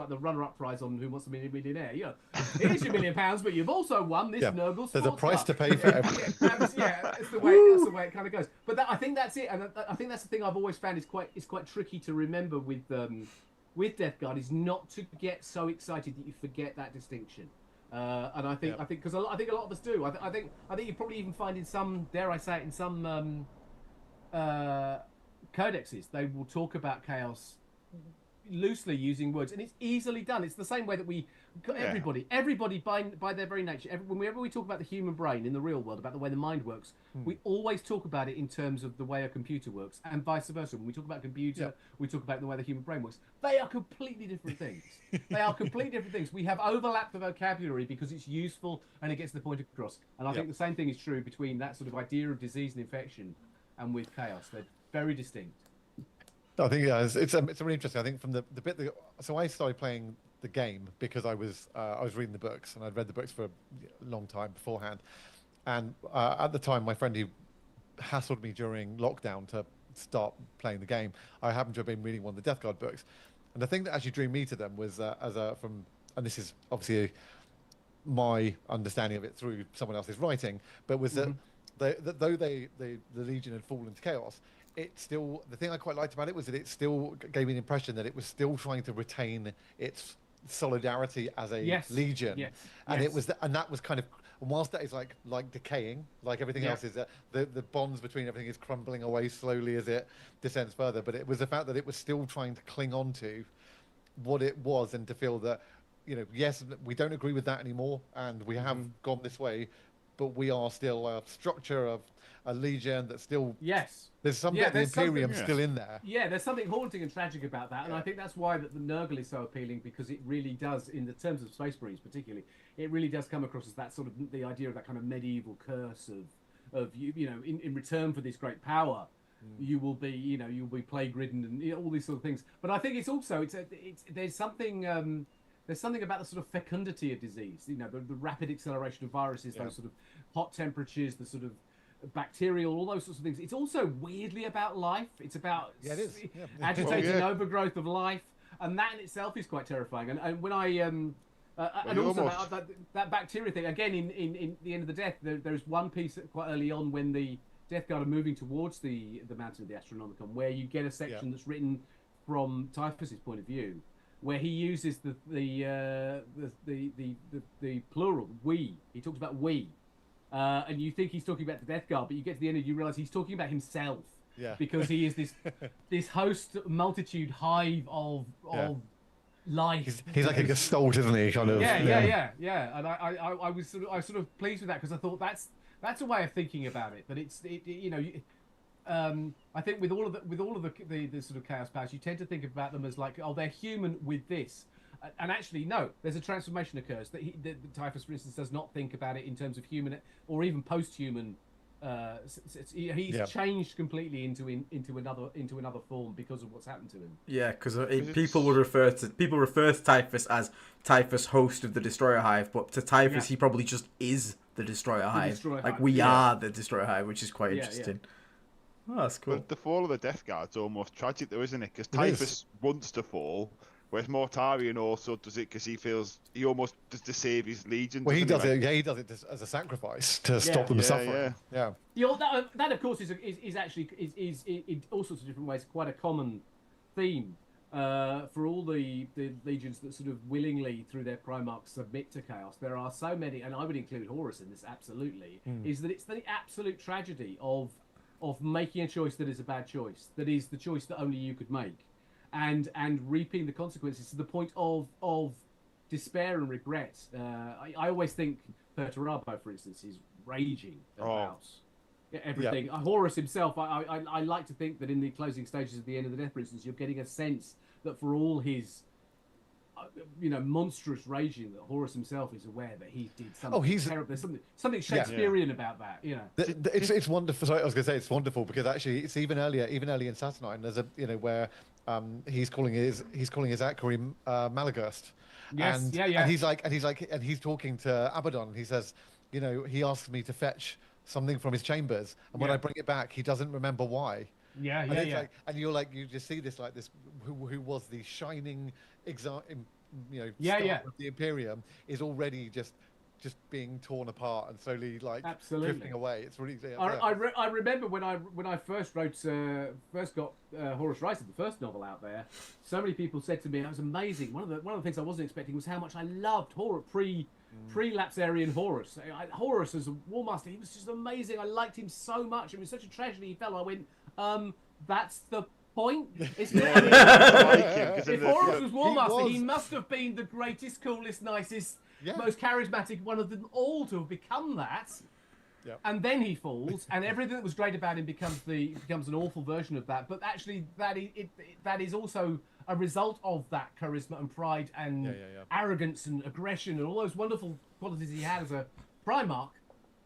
the runner-up prize on Who Wants to Be a Millionaire. You know, here's your £1 million, but you've also won this Nurgle. There's a price to pay for everything. That's the way it kind of goes. But I think that's it, and I think that's the thing I've always found is quite tricky to remember with Death Guard, is not to get so excited that you forget that distinction. And I think because I think a lot of us do. I think you probably even find in some, dare I say it, in some codexes, they will talk about chaos loosely using words, and it's easily done. It's the same way that everybody by their very nature, whenever we talk about the human brain in the real world, about the way the mind works, we always talk about it in terms of the way a computer works, and vice versa. When we talk about computer, we talk about the way the human brain works. They are completely different things. We have overlapped the vocabulary because it's useful and it gets the point across. And I think the same thing is true between that sort of idea of disease and infection and with chaos. They're very distinct. I think it's really interesting. I think from the bit that, so I started playing the game because I was reading the books, and I'd read the books for a long time beforehand. And at the time, my friend who hassled me during lockdown to start playing the game, I happened to have been reading one of the Death Guard books. And the thing that actually drew me to them was and this is obviously my understanding of it through someone else's writing, but was that though the Legion had fallen to chaos, it still, the thing I quite liked about it was that it still gave me the impression that it was still trying to retain its solidarity as a legion, and it was and that was kind of, whilst that is like decaying, like everything else is, the bonds between everything is crumbling away slowly as it descends further, but it was the fact that it was still trying to cling on to what it was, and to feel that, you know, yes, we don't agree with that anymore, and we have gone this way, but we are still a structure of a legion that still there's some bit of the Imperium still in there. Yeah, there's something haunting and tragic about that, and I think that's why that the Nurgle is so appealing, because it really does, in the terms of Space Marines particularly, it really does come across as that sort of, the idea of that kind of medieval curse of you know, in return for this great power, you will be, you know, you'll be plague ridden, and, you know, all these sort of things. But I think it's also there's something about the sort of fecundity of disease, you know, the rapid acceleration of viruses, those sort of hot temperatures, the sort of bacterial, all those sorts of things. It's also weirdly about life. It's about agitating overgrowth of life, and that in itself is quite terrifying. And when and also that bacteria thing, again, in the End of the Death, there's one piece quite early on when the Death Guard are moving towards the Mountain of the Astronomicon, where you get a section that's written from Typhus's point of view, where he uses the plural, we. He talks about we. and you think he's talking about the Death Guard, but you get to the end and you realise he's talking about himself. Yeah. Because he is this host multitude hive of life. He's like a gestalt, isn't he? Kind of. Yeah. And I was sort of pleased with that because I thought that's a way of thinking about it. That I think with all of the sort of chaos powers, you tend to think about them as like, oh, they're human with this. And actually, no, there's a transformation occurs that Typhus, for instance, does not think about it in terms of human or even post-human. He's changed completely into another form because of what's happened to him. Yeah, because people refer to Typhus as Typhus, host of the Destroyer Hive, but to Typhus he probably just is the Destroyer Hive. We are the Destroyer Hive, which is quite interesting. Oh, that's cool. But the fall of the Death Guard's almost tragic, though, isn't it? Because Typhus wants to fall. Whereas Mortarion also does it because he almost does to save his legion. Well, he does it. Yeah, he does it as a sacrifice to stop them suffering. Yeah. That of course is actually in all sorts of different ways quite a common theme for all the legions that sort of willingly through their Primarchs submit to chaos. There are so many, and I would include Horus in this absolutely. Is that it's the absolute tragedy of making a choice that is a bad choice, that is the choice that only you could make. And reaping the consequences to the point of despair and regret. I always think Perturabo, for instance, is raging about everything. Horus himself, I like to think that in the closing stages at the end of the death, for instance, you're getting a sense that for all his monstrous raging, that Horus himself is aware that he did something terrible. There's something Shakespearean about that, It's wonderful. Sorry, I was going to say it's wonderful because actually it's even earlier in Saturnine. There's where he's calling his Akari Malagurst. Yes, And he's talking to Abaddon. And he says, he asks me to fetch something from his chambers, and when I bring it back, he doesn't remember why. And you're like, you just see this who was the shining star of the Imperium is already just being torn apart and slowly drifting away. It's really. I remember when I first got Horus Rising, the first novel out there. So many people said to me, "That was amazing." One of the things I wasn't expecting was how much I loved Horus pre-Lapsarian Horus. Horus as a War Master, he was just amazing. I liked him so much. It was such a tragedy he fell. I went, that's the point. Isn't it? If Horus was War Master, he must have been the greatest, coolest, nicest, most charismatic one of them all to have become that. Yep. And then he falls, and everything that was great about him becomes an awful version of that. But actually, that is also a result of that charisma and pride and arrogance and aggression and all those wonderful qualities he had as a Primarch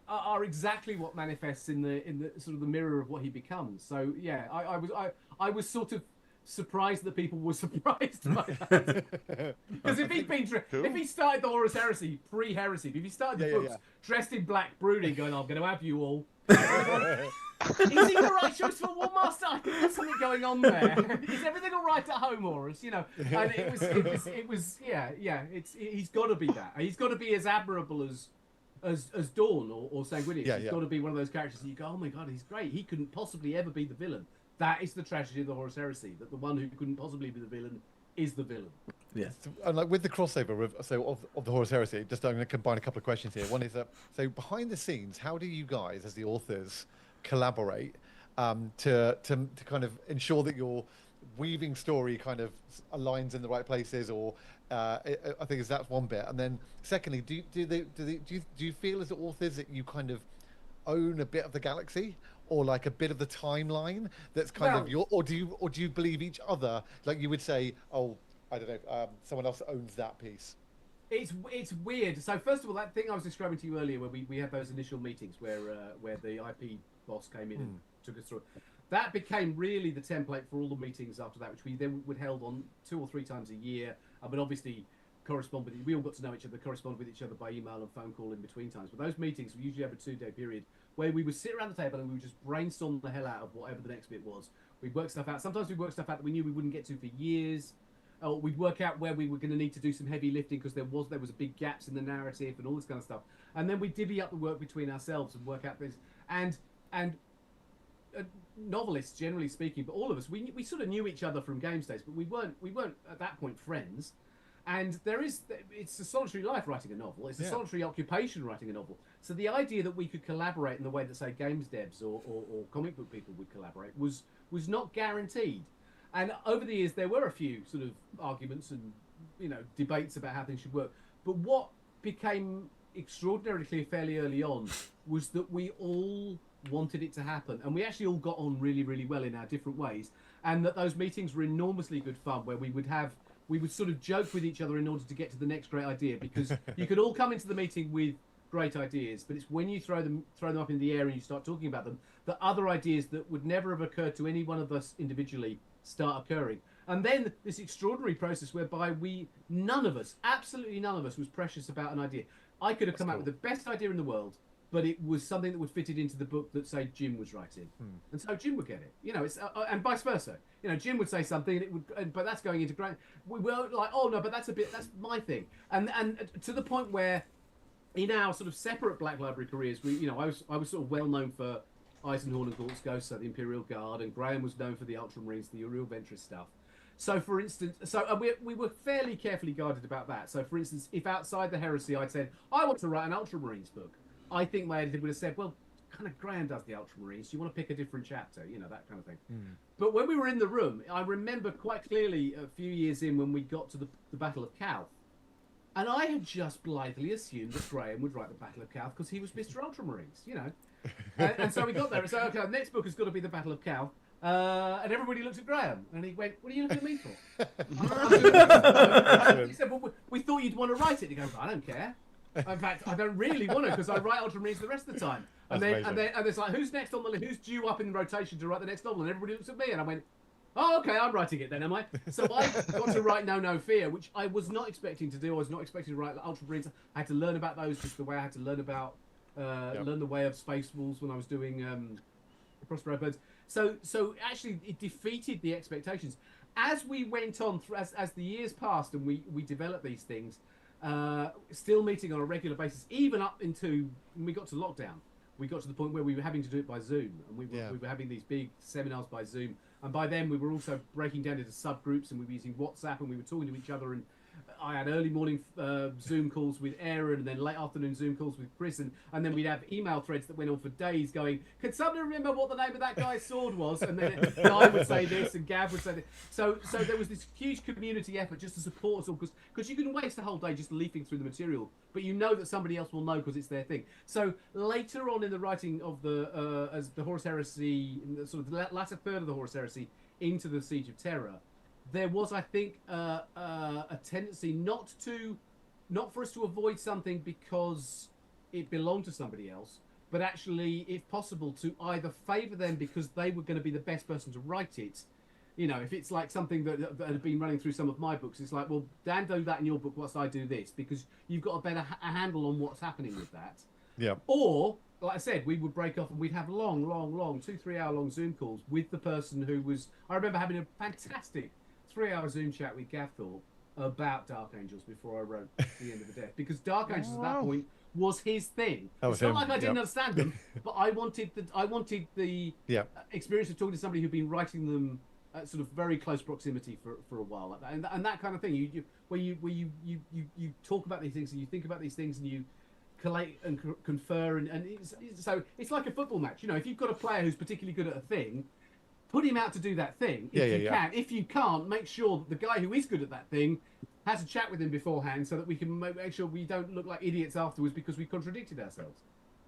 are exactly what manifests in the sort of the mirror of what he becomes. So I was sort of surprised that people were surprised by that. Because if he started the Horus Heresy pre-Heresy, if he started the books dressed in black, brooding, going, "I'm going to have you all," is he the right choice for War Master? I think there's something going on there. Is everything all right at home, Horus? And it was he's got to be that. He's got to be as admirable as Dawn or Sanguinius. He's got to be one of those characters that you go, "Oh my god, he's great. He couldn't possibly ever be the villain." That is the tragedy of the Horus Heresy, that the one who couldn't possibly be the villain is the villain. Yeah. And with the crossover of the Horus Heresy, just I'm going to combine a couple of questions here. One is so behind the scenes, how do you guys, as the authors, collaborate to kind of ensure that your weaving story kind of aligns in the right places? Or I think that's one bit. And then secondly, do you feel as authors that you kind of own a bit of the galaxy, or like a bit of the timeline that's kind of your, or do you believe each other? Like you would say, oh, I don't know, someone else owns that piece. It's weird. So first of all, that thing I was describing to you earlier, where we had those initial meetings where the IP boss came in and took us through. That became really the template for all the meetings after that, which we then would held on 2 or 3 times a year. But obviously correspond with. We all got to know each other, correspond with each other by email and phone call in between times. But those meetings, we usually have a 2-day period where we would sit around the table and we would just brainstorm the hell out of whatever the next bit was. We'd work stuff out. Sometimes we'd work stuff out that we knew we wouldn't get to for years. Or we'd work out where we were going to need to do some heavy lifting because there was a big gaps in the narrative and all this kind of stuff. And then we divvy up the work between ourselves and work out things. And novelists, generally speaking, but all of us, we sort of knew each other from game states, but we weren't at that point friends. And it's a solitary life writing a novel. It's a solitary occupation writing a novel. So the idea that we could collaborate in the way that, say, games devs or comic book people would collaborate was not guaranteed. And over the years, there were a few sort of arguments and, debates about how things should work. But what became extraordinarily clear fairly early on was that we all wanted it to happen. And we actually all got on really, really well in our different ways. And that those meetings were enormously good fun, where we would sort of joke with each other in order to get to the next great idea, because you could all come into the meeting with great ideas, but it's when you throw them up in the air and you start talking about them that other ideas that would never have occurred to any one of us individually start occurring. And then this extraordinary process whereby absolutely none of us was precious about an idea. I could have come out with the best idea in the world, but it was something that would fit it into the book that, say, Jim was writing, and so Jim would get it. It's and vice versa. Jim would say something, and it would, but that's going into grand. We were like, oh no, but that's my thing, and to the point where, in our sort of separate Black Library careers, I was sort of well known for Eisenhorn and Gault's Ghosts, so the Imperial Guard, and Graham was known for the Ultramarines, the Real Ventress stuff. So, for instance, we were fairly carefully guarded about that. So, for instance, if outside the Heresy I'd said, I want to write an Ultramarines book, I think my editor would have said, well, kind of Graham does the Ultramarines. Do you want to pick a different chapter? That kind of thing. But when we were in the room, I remember quite clearly a few years in when we got to the Battle of Calth, and I had just blithely assumed that Graham would write the Battle of Calth because he was Mr. Ultramarines, and so we got there and said, okay, the next book has got to be the Battle of Calth. And everybody looked at Graham, and he went, "What are you looking at me for?" He said, "Well, we thought you'd want to write it." He goes, "I don't care. In fact, I don't really want to because I write Ultramarines the rest of the time." And then it's like, "Who's next on the list? Who's due up in the rotation to write the next novel?" And everybody looks at me, and I went, "Oh, okay, I'm writing it then, am I?" So I got to write No Fear, which I was not expecting to do. I was not expecting to write Ultramarines. I had to learn about those just the way I had to learn about learn the way of Space Wolves when I was doing Prospero Birds. So actually, it defeated the expectations. As we went on, as the years passed and we developed these things, still meeting on a regular basis, even up into when we got to lockdown. We got to the point where we were having to do it by Zoom, and we were having these big seminars by Zoom. And by then, we were also breaking down into subgroups, and we were using WhatsApp, and we were talking to each other. And I had early morning Zoom calls with Aaron, and then late afternoon Zoom calls with Chris, and then we'd have email threads that went on for days going, "Can somebody remember what the name of that guy's sword was?" And then Guy would say this, and Gav would say this. So there was this huge community effort just to support us all, because you can waste a whole day just leafing through the material, but you know that somebody else will know because it's their thing. So later on in the writing of as the Horus Heresy, in the sort of the latter third of the Horus Heresy into the Siege of Terror, there was, I think, a tendency not for us to avoid something because it belonged to somebody else, but actually, if possible, to either favour them because they were going to be the best person to write it. If it's like something that had been running through some of my books, it's like, well, Dan, do that in your book whilst I do this, because you've got a better handle on what's happening with that. Yeah. Or, like I said, we would break off and we'd have long, 2-3 hour long Zoom calls with the person who was. I remember having a fantastic 3-hour Zoom chat with Gav Thorpe about Dark Angels before I wrote The End of the Death, because Dark Angels at that point was his thing. It's not like I didn't understand them, but I wanted the experience of talking to somebody who'd been writing them at sort of very close proximity for a while like that, and that kind of thing. You talk about these things and you think about these things and you collate and confer and so it's like a football match. If you've got a player who's particularly good at a thing, put him out to do that thing if you can. If you can't, make sure that the guy who is good at that thing has a chat with him beforehand so that we can make sure we don't look like idiots afterwards because we contradicted ourselves.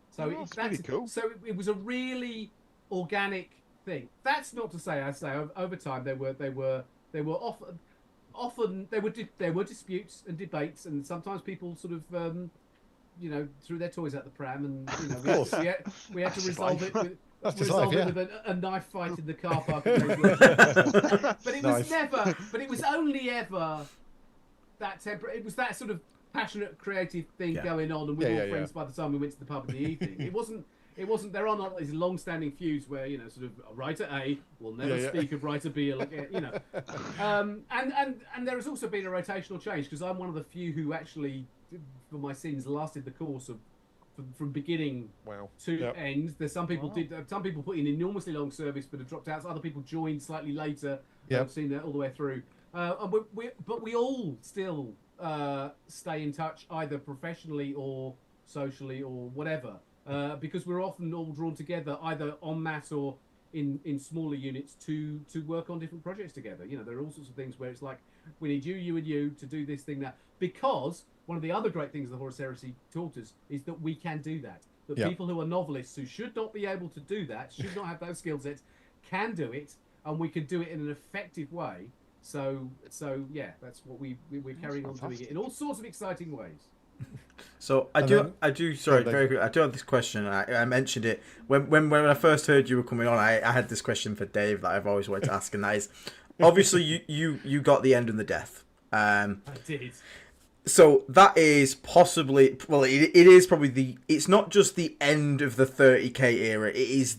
So that's really cool. So it was a really organic thing. That's not to say, over time there were often there were disputes and debates, and sometimes people sort of threw their toys at the pram, and we had to resolve it with. With a knife fight in the car park. But it was never. But it was only ever that it was that sort of passionate, creative thing going on, and we were all friends by the time we went to the pub in the evening. It wasn't. There are not these long-standing feuds where sort of writer A will never speak of writer B. And there has also been a rotational change, because I'm one of the few who actually, for my sins, lasted the course of. From beginning to end. There's some people some people put in enormously long service but have dropped out. So other people joined slightly later. I've seen that all the way through. But we all still stay in touch, either professionally or socially or whatever, because we're often all drawn together either en masse or in smaller units to work on different projects together. You know, there are all sorts of things where it's like, we need you and you to do this thing, that. Because one of the other great things the Horus Heresy taught us is that we can do that. That people who are novelists who should not be able to do that, should not have those skill sets, can do it, and we can do it in an effective way. So yeah, that's what we're carrying on doing it in all sorts of exciting ways. So I do. Sorry, very quick. I do have this question. I mentioned it when I first heard you were coming on. I had this question for Dave that I've always wanted to ask, and that is, obviously you got the end and the death. I did. So that is possibly, well, it is probably it's not just the end of the 30k era. It is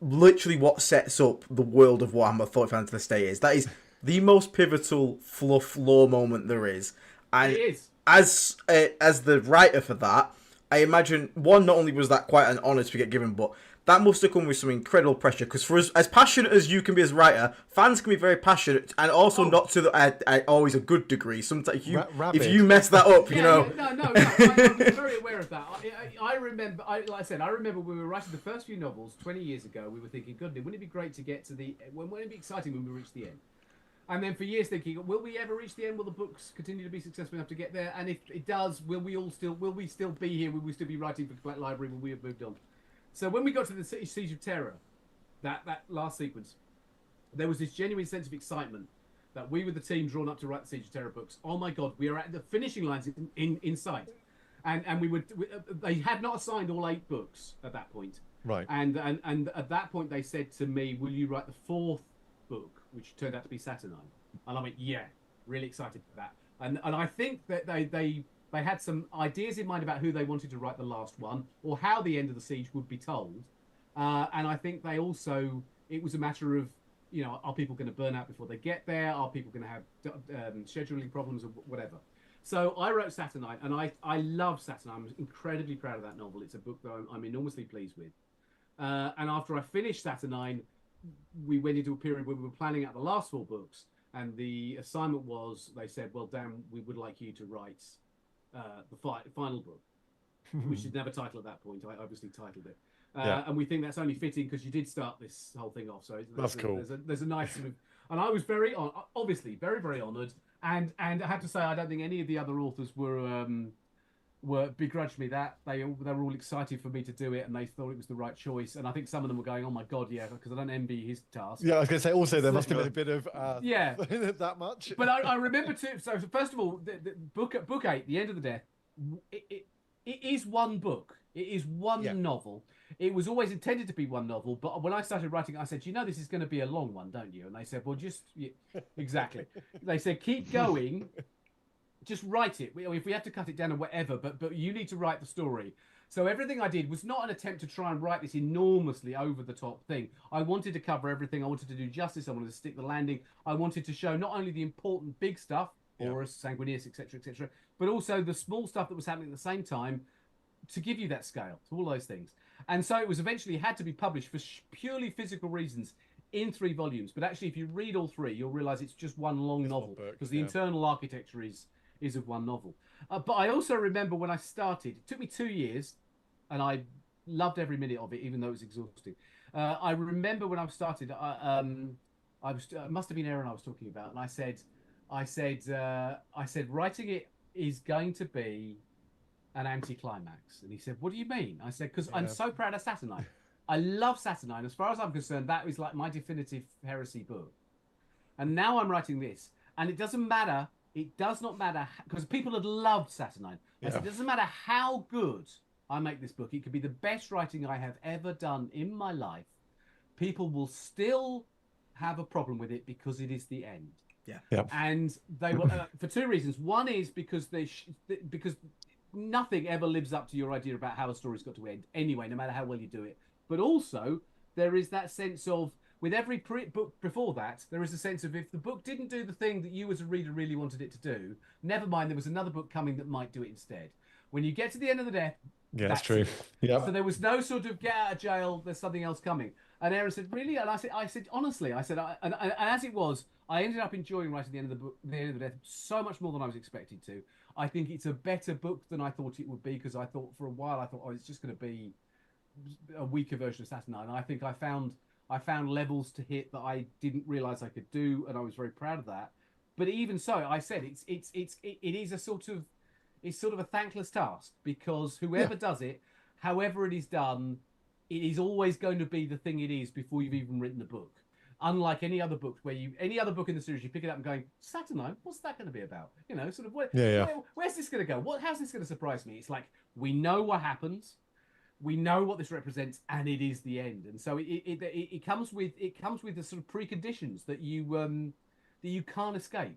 literally what sets up the world of Warhammer 40,000 to this day. That is the most pivotal fluff lore moment there is. And it is. As the writer for that, I imagine, one, not only was that quite an honour to get given, but that must have come with some incredible pressure. Because for us, as passionate as you can be as a writer, fans can be very passionate, and also not to always a good degree. Sometimes if you mess that up, you know. Yeah, no, I'm very aware of that. I remember, like I said, I remember when we were writing the first few novels 20 years ago. We were thinking, God, wouldn't it be great to get to wouldn't it be exciting when we reach the end? And then for years thinking, will we ever reach the end? Will the books continue to be successful enough to get there? And if it does, will we still be here? Will we still be writing for the Black Library? Will we have moved on? So when we got to the Siege of Terror, that last sequence, there was this genuine sense of excitement that we were the team drawn up to write the Siege of Terror books. Oh my God, we are at the finishing lines in sight. And they had not assigned all 8 books at that point. Right. And at that point they said to me, will you write the 4th book, which turned out to be Saturnine? And I went, yeah, really excited for that. And I think that they had some ideas in mind about who they wanted to write the last one, or how the end of the siege would be told. And I think they also, it was a matter of, you know, are people going to burn out before they get there? Are people going to have scheduling problems or whatever? So I wrote Saturnine, and I love Saturnine. I'm incredibly proud of that novel. It's a book that I'm enormously pleased with. And after I finished Saturnine, we went into a period where we were planning out the last 4 books, and the assignment was, they said, well, Dan, we would like you to write the final book, which didn't have a title at that point. I obviously titled it. And we think that's only fitting because you did start this whole thing off. So that's cool. There's a nice sort of, and I was obviously very, very honoured. And I have to say, I don't think any of the other authors were begrudged me that. They were all excited for me to do it, and they thought it was the right choice. And I think some of them were going, "Oh my God, yeah," because I don't envy his task. Yeah, I was going to say also there must have been a bit of that much. But I remember too. So first of all, the book 8, The End of the Death, it is one book. It is one novel. It was always intended to be one novel, but when I started writing, I said, "You know, this is going to be a long one, don't you?" And they said, "Well, exactly." They said, "Keep going." Just write it. If we have to cut it down or whatever, but you need to write the story. So everything I did was not an attempt to try and write this enormously over-the-top thing. I wanted to cover everything. I wanted to do justice. I wanted to stick the landing. I wanted to show not only the important big stuff, Horus, Sanguinius, etc., but also the small stuff that was happening at the same time, to give you that scale, to all those things. And so it was eventually had to be published for purely physical reasons in 3 volumes. But actually, if you read all 3, you'll realise it's just one long novel, because the internal architecture is of one novel. But I also remember when I started, it took me 2 years, and I loved every minute of it, even though it was exhausting. I remember when I started, it must have been Aaron I was talking about, and I said, writing it is going to be an anticlimax. And he said, what do you mean? I said, because I'm so proud of Saturnine. I love Saturnine. As far as I'm concerned, that was like my definitive Heresy book. And now I'm writing this, and it doesn't matter. It does not matter, because people had loved Saturnine. I said, it doesn't matter how good I make this book. It could be the best writing I have ever done in my life. People will still have a problem with it because it is the end. Yeah. And they were for 2 reasons. One is because because nothing ever lives up to your idea about how a story's got to end anyway, no matter how well you do it. But also there is that sense of, with every book before that, there is a sense of, if the book didn't do the thing that you as a reader really wanted it to do, never mind, there was another book coming that might do it instead. When you get to the end of the death, that's true. Yeah. So there was no sort of get out of jail, there's something else coming. And Aaron said, really? And I said, honestly, and as it was, I ended up enjoying writing the end of the book, the end of the death, so much more than I was expected to. I think it's a better book than I thought it would be, because I thought for a while oh, it's just going to be a weaker version of Saturnine. I think I found levels to hit that I didn't realize I could do, and I was very proud of that. But even so, I said it is a sort of, it's sort of a thankless task, because whoever does it, however it is done, it is always going to be the thing it is before you've even written the book. Unlike any other book any other book in the series, you pick it up and going, Saturnine, what's that going to be about? You know, sort of where's this going to go? How's this going to surprise me? It's like, we know what happens, we know what this represents, and it is the end. And so it comes with the sort of preconditions that you can't escape.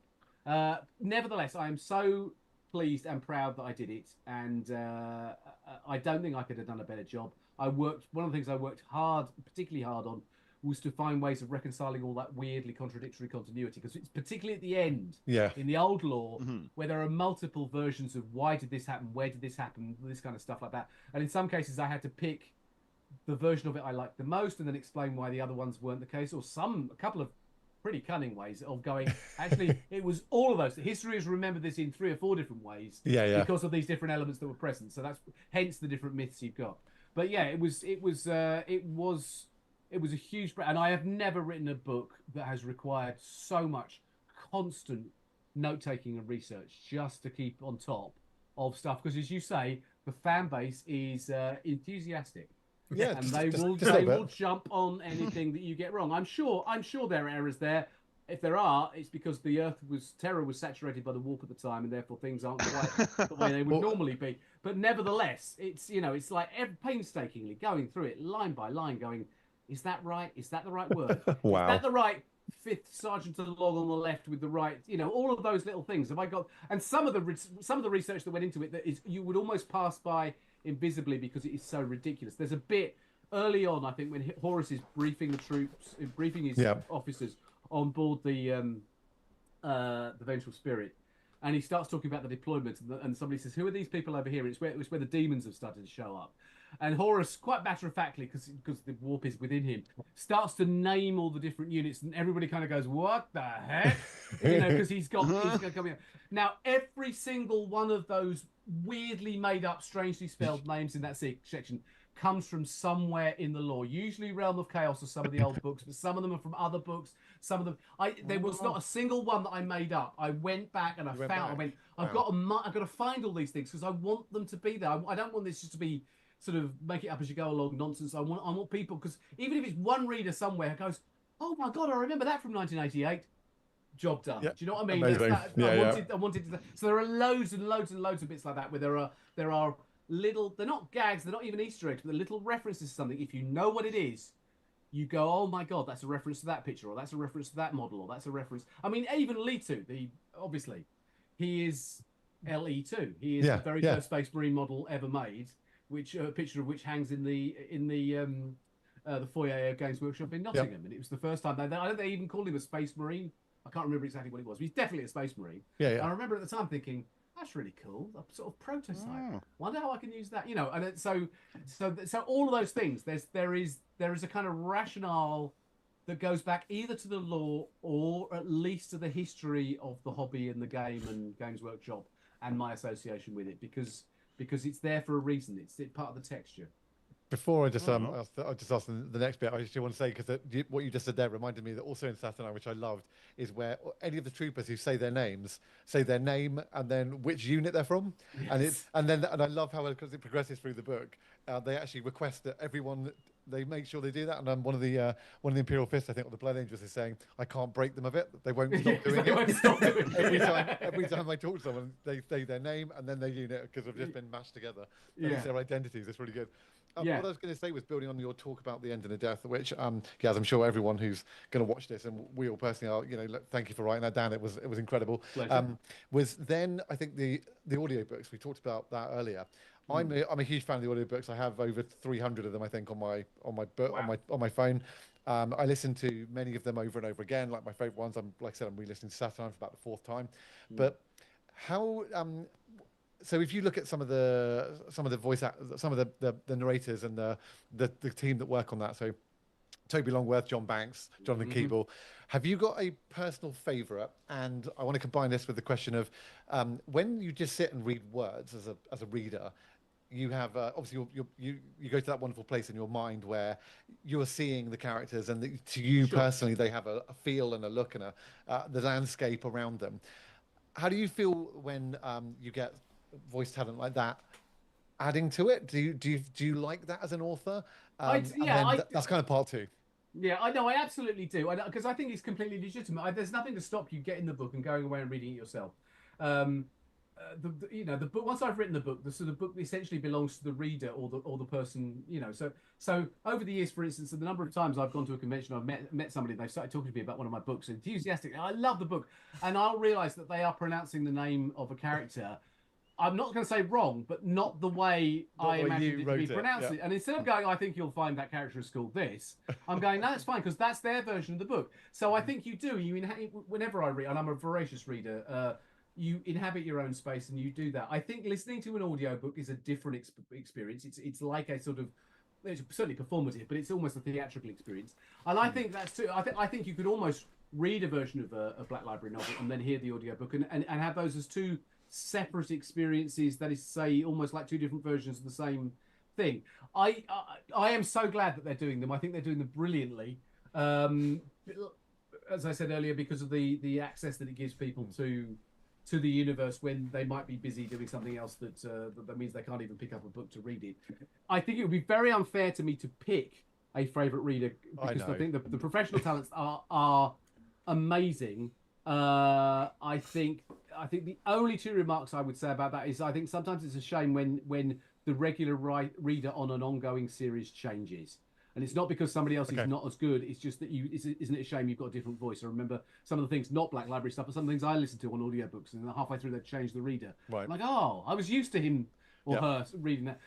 Nevertheless, I am so pleased and proud that I did it, and I don't think I could have done a better job. One of the things I worked particularly hard on, was to find ways of reconciling all that weirdly contradictory continuity, because it's particularly at the end, in the old lore, where there are multiple versions of why did this happen, where did this happen, this kind of stuff like that. And in some cases, I had to pick the version of it I liked the most, and then explain why the other ones weren't the case, or a couple of pretty cunning ways of going, actually, it was all of those. History has remembered this in 3 or 4 different ways, because of these different elements that were present. So that's hence the different myths you've got. But yeah, it was a huge, and I have never written a book that has required so much constant note-taking and research just to keep on top of stuff. Because as you say, the fan base is enthusiastic. Yeah, and they will jump on anything that you get wrong. I'm sure there are errors there. If there are, it's because the Terra was saturated by the warp at the time, and therefore things aren't quite the way they would normally be. But nevertheless, it's like painstakingly going through it line by line, going, is that right? Is that the right word? Wow. Is that the right 5th sergeant along on the left with the right? All of those little things. Have I got? And some of the research that went into it that is you would almost pass by invisibly because it is so ridiculous. There's a bit early on, I think, when Horus is briefing the troops, briefing his officers on board the Vengeful Spirit, and he starts talking about the deployment, and somebody says, "Who are these people over here?" And it's where the demons have started to show up. And Horus, quite matter-of-factly, because the warp is within him, starts to name all the different units, and everybody kind of goes, "What the heck?" Because he's got coming up. Now, every single one of those weirdly made-up, strangely spelled names in that section comes from somewhere in the lore. Usually Realm of Chaos or some of the old books, but some of them are from other books. Some of them, there was not a single one that I made up. I went back and I've got to find all these things because I want them to be there. I don't want this just to be sort of make it up as you go along nonsense. I want people, because even if it's one reader somewhere who goes, "Oh my god, I remember that from 1988." Job done. Yeah. Do you know what I mean? I wanted to. So there are loads and loads and loads of bits like that where there are little. They're not gags. They're not even Easter eggs. But they're little references to something. If you know what it is, you go, "Oh my god, that's a reference to that picture, or that's a reference to that model, or that's a reference." I mean, even Leetu, obviously, he is LE2. He is the very first Space Marine model ever made, which a picture of which hangs in the foyer of Games Workshop in Nottingham, and it was the first time I don't think they even called him a Space Marine. I can't remember exactly what he was, but he's definitely a Space Marine. And I remember at the time thinking, that's really cool. A sort of prototype. Wonder how I can use that. And so all of those things. There is a kind of rationale that goes back either to the lore or at least to the history of the hobby and the game and Games Workshop and my association with it, because it's there for a reason. It's part of the texture. Before I just I'll just ask the next bit. I just want to say, because what you just said there reminded me that also in Saturnine, which I loved, is where any of the troopers who say their names say their name and then which unit they're from, and I love how, because it progresses through the book, they actually request that everyone, they make sure they do that. And one of the Imperial Fists, I think, or the Blood Angels, is saying, "I can't break them of it. They won't stop doing it." Won't stop doing it. Every time I talk to someone, they say their name and then their unit, because they've just been mashed together. It's their identities. It's really good. What I was going to say was building on your talk about the end and the death, which, Gaz, I'm sure everyone who's going to watch this, and we all personally are, thank you for writing that down. It was incredible. Was then, I think, the audiobooks, we talked about that earlier. I'm a huge fan of the audiobooks. I have over 300 of them, I think, on my phone. I listen to many of them over and over again. Like my favorite ones, like I said, I'm re-listening to Saturnine for about the 4th time. But how? So if you look at some of the narrators and the team that work on that, so Toby Longworth, John Banks, Jonathan Keeble, Have you got a personal favorite? And I want to combine this with the question of when you just sit and read words as a reader, you have obviously you go to that wonderful place in your mind where you're seeing the characters, and to you personally, they have a feel and a look and the landscape around them. How do you feel when you get voice talent like that adding to it? Do you like that as an author? That's kind of part two. Yeah, I know, I absolutely do, because I think it's completely legitimate. There's nothing to stop you getting the book and going away and reading it yourself. The book, once I've written the book, the sort of book essentially belongs to the reader or the person, So over the years, for instance, the number of times I've gone to a convention, I've met somebody, and they've started talking to me about one of my books, enthusiastic. I love the book, and I'll realise that they are pronouncing the name of a character. I'm not going to say wrong, but not the way I imagined it to be pronounced. And instead of going, I think you'll find that character is called this, I'm going, no, that's fine, because that's their version of the book. So I think you do. Whenever I read, and I'm a voracious reader, you inhabit your own space and you do that. I think listening to an audiobook is a different experience. It's like a sort of, it's certainly performative, but it's almost a theatrical experience. And I think that's too. I think you could almost read a version of a Black Library novel and then hear the audiobook and have those as two separate experiences. That is to say, almost like two different versions of the same thing. I am so glad that they're doing them. I think they're doing them brilliantly. As I said earlier, because of the access that it gives people to the universe when they might be busy doing something else that means they can't even pick up a book to read it. I think it would be very unfair to me to pick a favourite reader, because I think the professional talents are amazing. I think the only two remarks I would say about that is I think sometimes it's a shame when the regular reader on an ongoing series changes. And it's not because somebody else is not as good. It's just that isn't it a shame you've got a different voice? I remember some of the things, not Black Library stuff, but some of the things I listened to on audiobooks, and then halfway through they'd change the reader. Right. Like, oh, I was used to him or her reading that.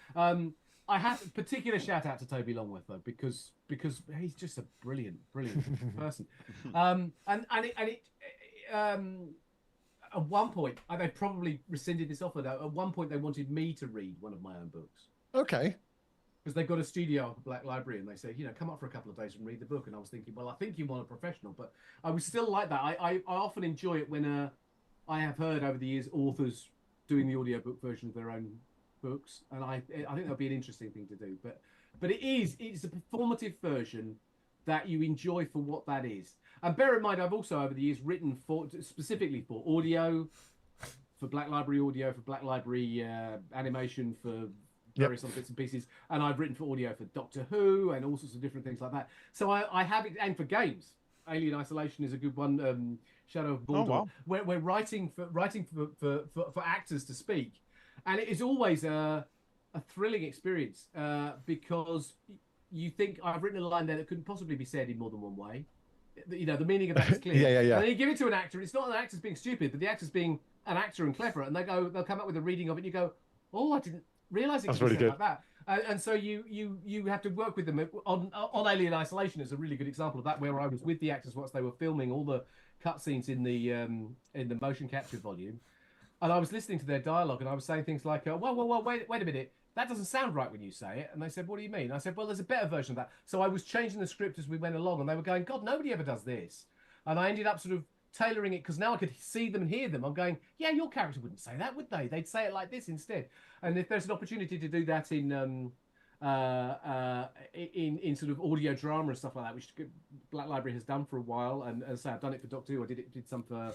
I have a particular shout out to Toby Longworth though, because he's just a brilliant person. At one point, they probably rescinded this offer though. At one point, they wanted me to read one of my own books. Okay. Because they've got a studio at the Black Library, and they say, come up for a couple of days and read the book. And I was thinking, well, I think you want a professional, but I was still like that. I often enjoy it when I have heard over the years authors doing the audiobook version of their own books, and I think that'll be an interesting thing to do. But it's a performative version that you enjoy for what that is. And bear in mind, I've also over the years written specifically for audio, for Black Library audio, for Black Library animation, for various other bits and pieces, and I've written for audio for Doctor Who and all sorts of different things like that. So I have it, and for games, Alien Isolation is a good one. Shadow of Mordor, where we're writing for actors to speak, and it is always a thrilling experience because you think I've written a line there that couldn't possibly be said in more than one way. The meaning of that is clear. Yeah. And then you give it to an actor, it's not an actor's being stupid, but the actor's being an actor and clever, and they'll come up with a reading of it, and you go, oh, I didn't realize it could be said like that. And so you have to work with them on Alien Isolation is a really good example of that, where I was with the actors whilst they were filming all the cutscenes in the motion capture volume, and I was listening to their dialogue, and I was saying things like, "Well, wait a minute, that doesn't sound right when you say it." And they said, "What do you mean?" I said, "Well, there's a better version of that." So I was changing the script as we went along, and they were going, "God, nobody ever does this," and I ended up sort of tailoring it because now I could see them and hear them. I'm going, yeah, your character wouldn't say that, would they? They'd say it like this instead. And if there's an opportunity to do that in sort of audio drama and stuff like that, which Black Library has done for a while, and as I say, I've done it for Doctor Who. Did some for.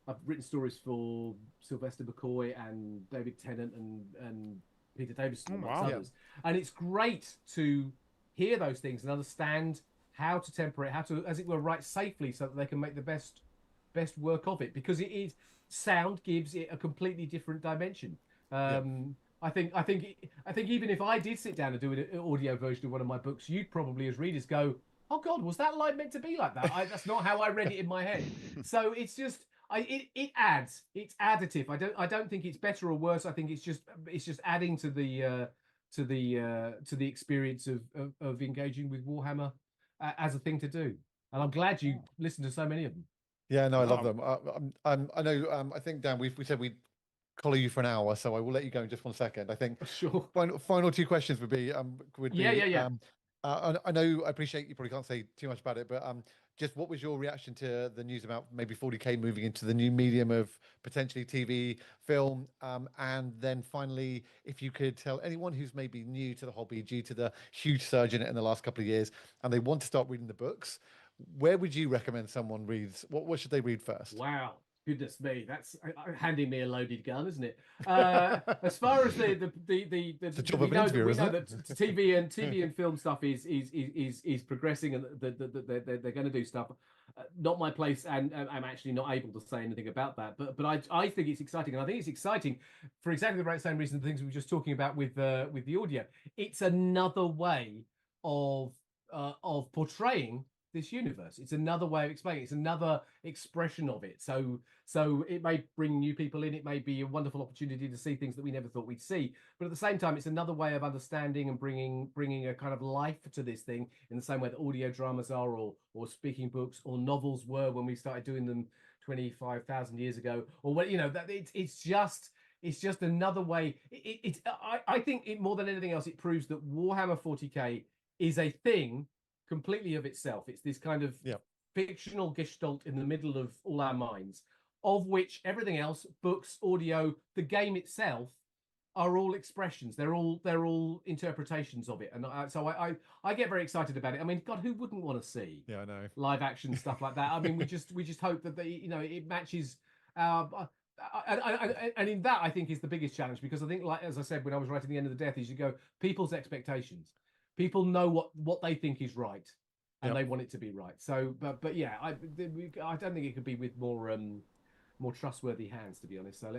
I've written stories for Sylvester McCoy and David Tennant and Peter Davison and others. And it's great to hear those things and understand how to temper it, how to, as it were, write safely so that they can make the best work of it, because it is sound gives it a completely different dimension. I think even if I did sit down and do an audio version of one of my books, you'd probably as readers go, oh God, was that line meant to be like that? That's not how I read it in my head. So it's just it adds, it's additive. I don't think it's better or worse. I think it's just adding to the experience of engaging with Warhammer as a thing to do. And I'm glad you listened to so many of them. Yeah, no, I love them. I know. I think Dan, we said we'd collar you for an hour, so I will let you go in just 1 second. I think sure. Final two questions would be yeah. I know I appreciate you probably can't say too much about it, but just what was your reaction to the news about maybe 40K moving into the new medium of potentially TV, film, and then finally, if you could tell anyone who's maybe new to the hobby due to the huge surge in it in the last couple of years, and they want to start reading the books, where would you recommend someone reads? What should they read first? Wow. Goodness me, that's handing me a loaded gun, isn't it? As far as the job we of an know interviewer, we know isn't that TV and film stuff is progressing, and they're going to do stuff. Not my place, and I'm actually not able to say anything about that. But I think it's exciting, and I think it's exciting for exactly the same reason the things we were just talking about with the audio. It's another way of portraying this universe. It's another way of explaining it. It's another expression of it. So it may bring new people in. It may be a wonderful opportunity to see things that we never thought we'd see. But at the same time, it's another way of understanding and bringing a kind of life to this thing in the same way that audio dramas are, or speaking books or novels were when we started doing them 25,000 years ago. Or what, you know, that it's just another way. I think it, more than anything else, it proves that Warhammer 40K is a thing completely of itself. It's this kind of fictional gestalt in the middle of all our minds, of which everything else, books, audio, the game itself, are all expressions. They're all interpretations of it. And so I get very excited about it. I mean, God, who wouldn't want to see I know live action stuff like that? I mean, we just hope that it matches our. And in that, I think is the biggest challenge, because I think, like as I said when I was writing The End of the Death, is you go people's expectations. People know what they think is right, and they want it to be right. So, but yeah, I don't think it could be with more trustworthy hands, to be honest. So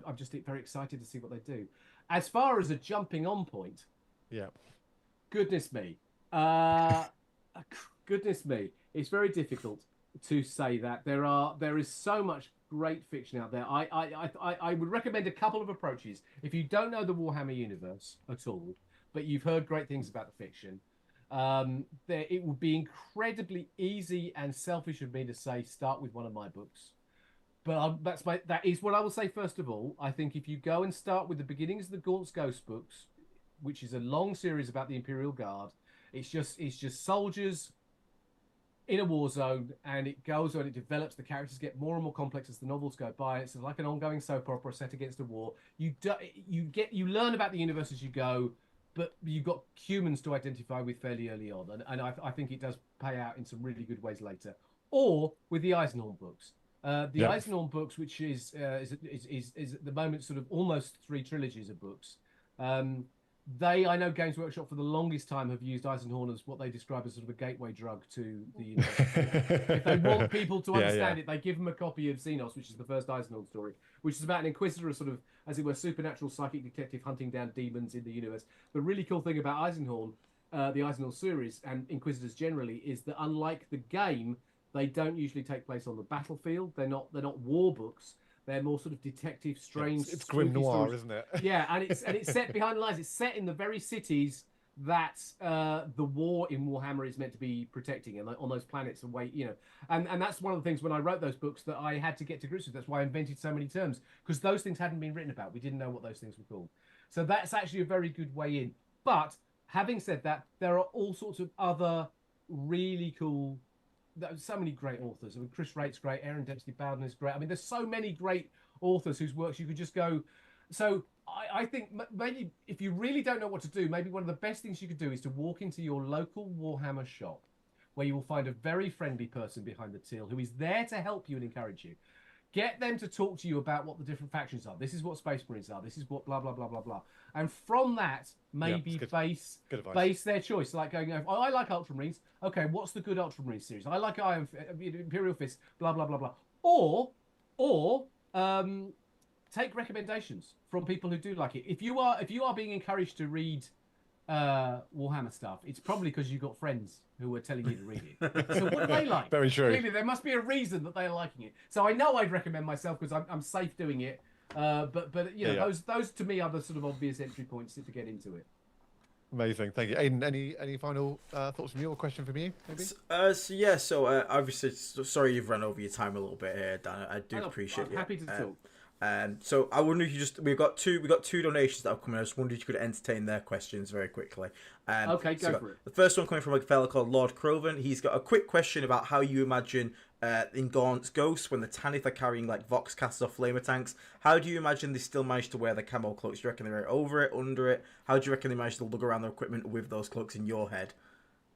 I'm just very excited to see what they do. As far as a jumping on point, goodness me, it's very difficult to say that. There is so much great fiction out there. I would recommend a couple of approaches. If you don't know the Warhammer universe at all, but you've heard great things about the fiction, it would be incredibly easy and selfish of me to say start with one of my books. But that is what I will say first of all. I think if you go and start with the beginnings of the Gaunt's Ghost books, which is a long series about the Imperial Guard, it's just soldiers in a war zone, and it goes on, it develops, the characters get more and more complex as the novels go by. It's like an ongoing soap opera set against a war. You learn about the universe as you go, but you've got humans to identify with fairly early on, and I think it does pay out in some really good ways later. Or with the Eisenhorn books, Eisenhorn books, which is at the moment sort of almost 3 trilogies of books. I know Games Workshop for the longest time have used Eisenhorn as what they describe as sort of a gateway drug to the universe. If they want people to understand it, they give them a copy of Xenos, which is the first Eisenhorn story, which is about an Inquisitor, a sort of, as it were, supernatural psychic detective hunting down demons in the universe. The really cool thing about Eisenhorn, the Eisenhorn series, and Inquisitors generally, is that unlike the game, they don't usually take place on the battlefield. They're not war books. They're more sort of detective, strange. It's grim noir, stories. Isn't it? Yeah, and it's set behind the lines. It's set in the very cities that the war in Warhammer is meant to be protecting, and on those planets away, and that's one of the things when I wrote those books that I had to get to grips with. That's why I invented so many terms, because those things hadn't been written about. We didn't know what those things were called. So that's actually a very good way in. But having said that, there are all sorts of other really cool. There's so many great authors. I mean, Chris Wraight's great. Aaron Dempsey Bowden is great. I mean, there's so many great authors whose works you could just go. So I think maybe if you really don't know what to do, maybe one of the best things you could do is to walk into your local Warhammer shop, where you will find a very friendly person behind the till who is there to help you and encourage you. Get them to talk to you about what the different factions are. This is what Space Marines are. This is what blah, blah, blah, blah, blah. And from that, maybe base their choice. Like going, oh, I like Ultramarines. Okay, what's the good Ultramarine series? I like Imperial Fist, blah, blah, blah, blah. Or take recommendations from people who do like it. If you are being encouraged to read Warhammer stuff, it's probably because you've got friends who are telling you to read it. So what do they like? Very true. Clearly, there must be a reason that they're liking it. So I know I'd recommend myself because I'm safe doing it. But those to me are the sort of obvious entry points to get into it. Amazing, thank you. Aiden, any final thoughts from you or question from you? Maybe. So obviously, sorry you've run over your time a little bit here, Dan. I do appreciate it. I'm happy to talk. So I wonder if we've got two donations that have come in. I just wondered if you could entertain their questions very quickly. Okay, go for it. The first one coming from a fella called Lord Croven. He's got a quick question about how you imagine in Gaunt's Ghosts when the Tanith are carrying like Vox casts or flamer tanks. How do you imagine they still manage to wear the camo cloaks? Do you reckon they're over it, under it? How do you reckon they manage to look around their equipment with those cloaks in your head?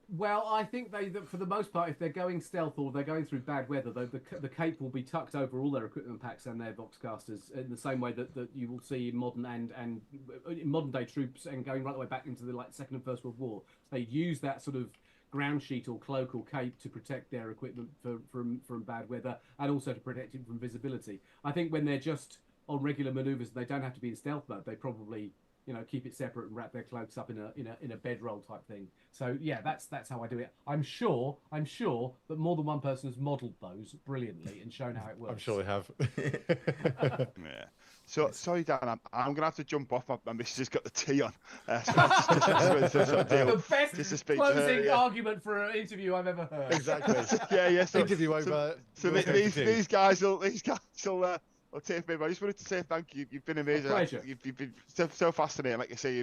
Well, I think for the most part, if they're going stealth or they're going through bad weather, the cape will be tucked over all their equipment packs and their Voxcasters in the same way that you will see in modern and in modern day troops and going right the way back into the Second and First World War. They use that sort of ground sheet or cloak or cape to protect their equipment from bad weather and also to protect it from visibility. I think when they're just on regular manoeuvres, they don't have to be in stealth mode. They probably keep it separate and wrap their cloaks up in a bedroll type thing. So yeah, that's how I do it. I'm sure that more than one person has modelled those brilliantly and shown how it works. I'm sure they have. Yeah. So sorry, Dan. I'm gonna have to jump off. My missus has got the tea on. The best closing her, argument for an interview I've ever heard. Exactly. Yeah. So, interview over. So these guys will. I'll take me. I just wanted to say thank you. You've been amazing. Pleasure. You've been so fascinating. Like I say,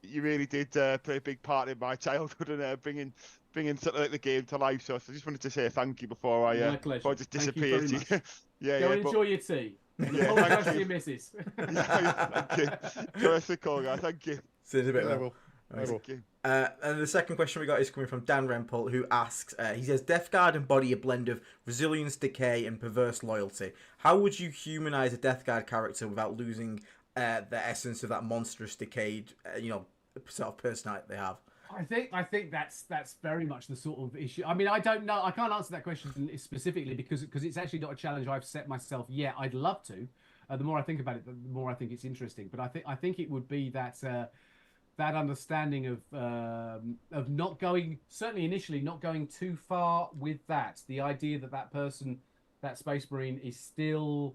you really did play a big part in my childhood and bringing sort of like the game to life. So I just wanted to say thank you before I just disappeared. Go and enjoy your tea. And apologise to your missus. Thank you. Terrific call, guys. Thank you. See you in a bit. Thank you. And the second question we got is coming from Dan Rempel, who asks, he says, Death Guard embody a blend of resilience, decay, and perverse loyalty. How would you humanise a Death Guard character without losing the essence of that monstrous, decayed, sort of personality they have? I think that's very much the sort of issue. I mean, I don't know. I can't answer that question specifically because it's actually not a challenge I've set myself yet. I'd love to. The more I think about it, the more I think it's interesting. But I think it would be that understanding of not going, certainly initially, not going too far with that. The idea that person, that Space Marine, is still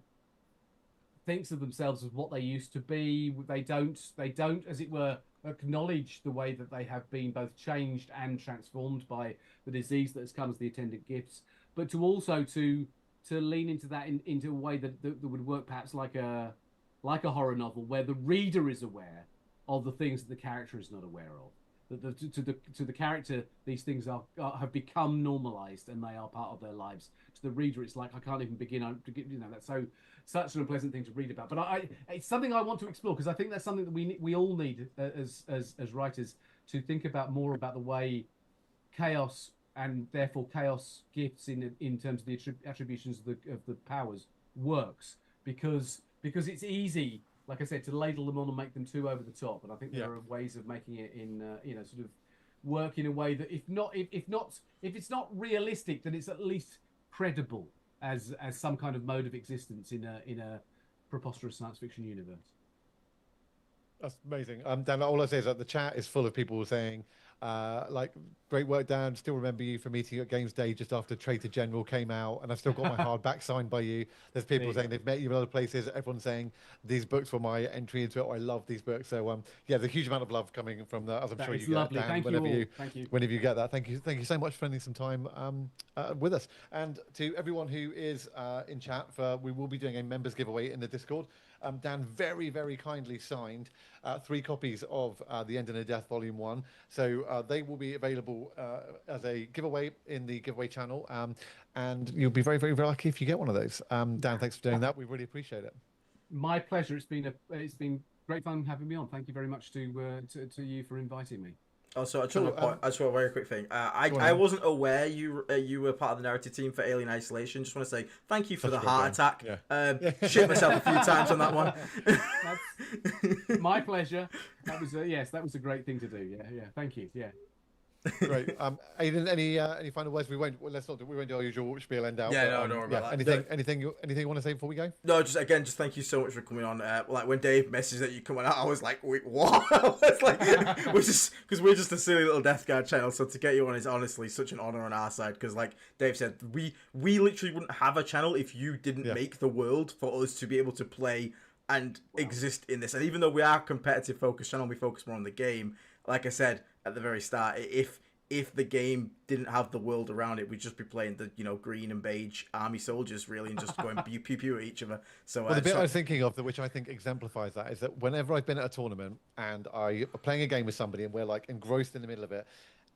thinks of themselves as what they used to be. They don't, as it were, acknowledge the way that they have been both changed and transformed by the disease that has come as the attendant gifts, but to also to lean into that into a way that would work perhaps like a horror novel where the reader is aware of the things that the character is not aware of. That to the character, these things have become normalized and they are part of their lives. To the reader, it's like I can't even begin. That's such an unpleasant thing to read about. But it's something I want to explore because I think that's something that we all need as writers to think about more about the way chaos and therefore chaos gifts in terms of the attributions of the powers works because it's easy, like I said, to ladle them on and make them too over the top. And I think there are ways of making it in, sort of work in a way that if it's not realistic, then it's at least credible as some kind of mode of existence in a preposterous science fiction universe. That's amazing. Dan, all I say is that the chat is full of people saying, great work, Dan. Still remember you from meeting at Games Day just after Traitor General came out, and I've still got my hardback signed by you. There's people saying they've met you in other places. Everyone's saying these books were my entry into it, or I love these books. So, there's a huge amount of love coming from as I'm sure you get, Dan. Thank you. Whenever you get that, thank you so much for spending some time with us. And to everyone who is in chat, we will be doing a members giveaway in the Discord. Dan very, very kindly signed 3 copies of The End in a Death Volume 1. So they will be available as a giveaway in the giveaway channel. And you'll be very, very, very lucky if you get one of those. Dan, thanks for doing that. We really appreciate it. My pleasure. It's been great fun having me on. Thank you very much to you for inviting me. Also, I just want a very quick thing. I wasn't aware you were part of the narrative team for Alien Isolation. Just want to say thank you for the heart attack. Yeah. Shit myself a few times on that one. That's my pleasure. That was a great thing to do. Yeah. Thank you. Yeah. Great. Aidan, any final words? We won't do our usual spiel end out. Yeah, no, don't worry about that. Anything you want to say before we go? No, just thank you so much for coming on. Like when Dave messaged that you coming out, I was like, wait, what? It's like we're just a silly little Death Guard channel, so to get you on is honestly such an honor on our side. Because like Dave said, we literally wouldn't have a channel if you didn't make the world for us to be able to play and exist in this. And even though we are a competitive focused channel, we focus more on the game. Like I said at the very start, if if the game didn't have the world around it, we'd just be playing the, you know, green and beige army soldiers, really, and just going pew pew pew at each other. So well, the bit I was thinking of, which I think exemplifies that, is that whenever I've been at a tournament and I'm playing a game with somebody and we're like engrossed in the middle of it,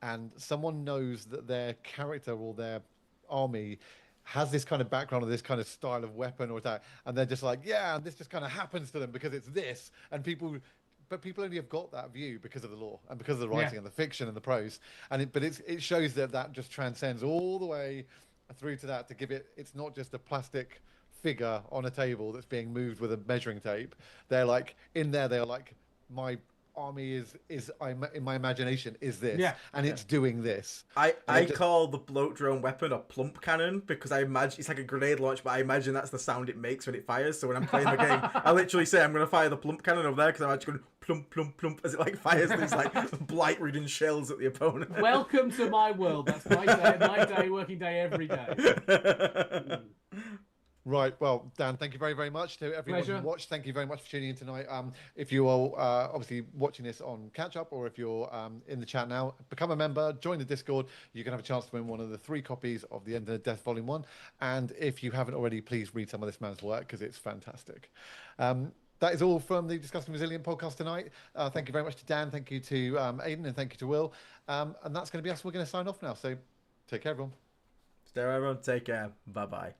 and someone knows that their character or their army has this kind of background or this kind of style of weapon or attack, and they're just like, yeah, and this just kind of happens to them because it's this, and people only have got that view because of the lore and because of the writing and the fiction and the prose, and it shows that just transcends all the way through to that, to give it's not just a plastic figure on a table that's being moved with a measuring tape. They're like in there, they're like, my army is in my imagination is this, and it's doing this. I call the bloat drone weapon a plump cannon, because I imagine it's like a grenade launch, but I imagine that's the sound it makes when it fires. So when I'm playing the game, I literally say I'm going to fire the plump cannon over there, because I'm actually going plump plump plump as it like fires these like blight-ridden shells at the opponent. Welcome to my world. That's my day, working day every day. Right, well, Dan, thank you very, very much to everyone who watched. Thank you very much for tuning in tonight. If you are obviously watching this on catch-up, or if you're in the chat now, become a member, join the Discord. You can have a chance to win one of the 3 copies of The End of Death Volume 1. And if you haven't already, please read some of this man's work, because it's fantastic. That is all from the Discussing Resilient podcast tonight. Thank you very much to Dan. Thank you to Aidan, and thank you to Will. And that's going to be us. We're going to sign off now. So take care, everyone. Stay everyone. Take care. Bye-bye.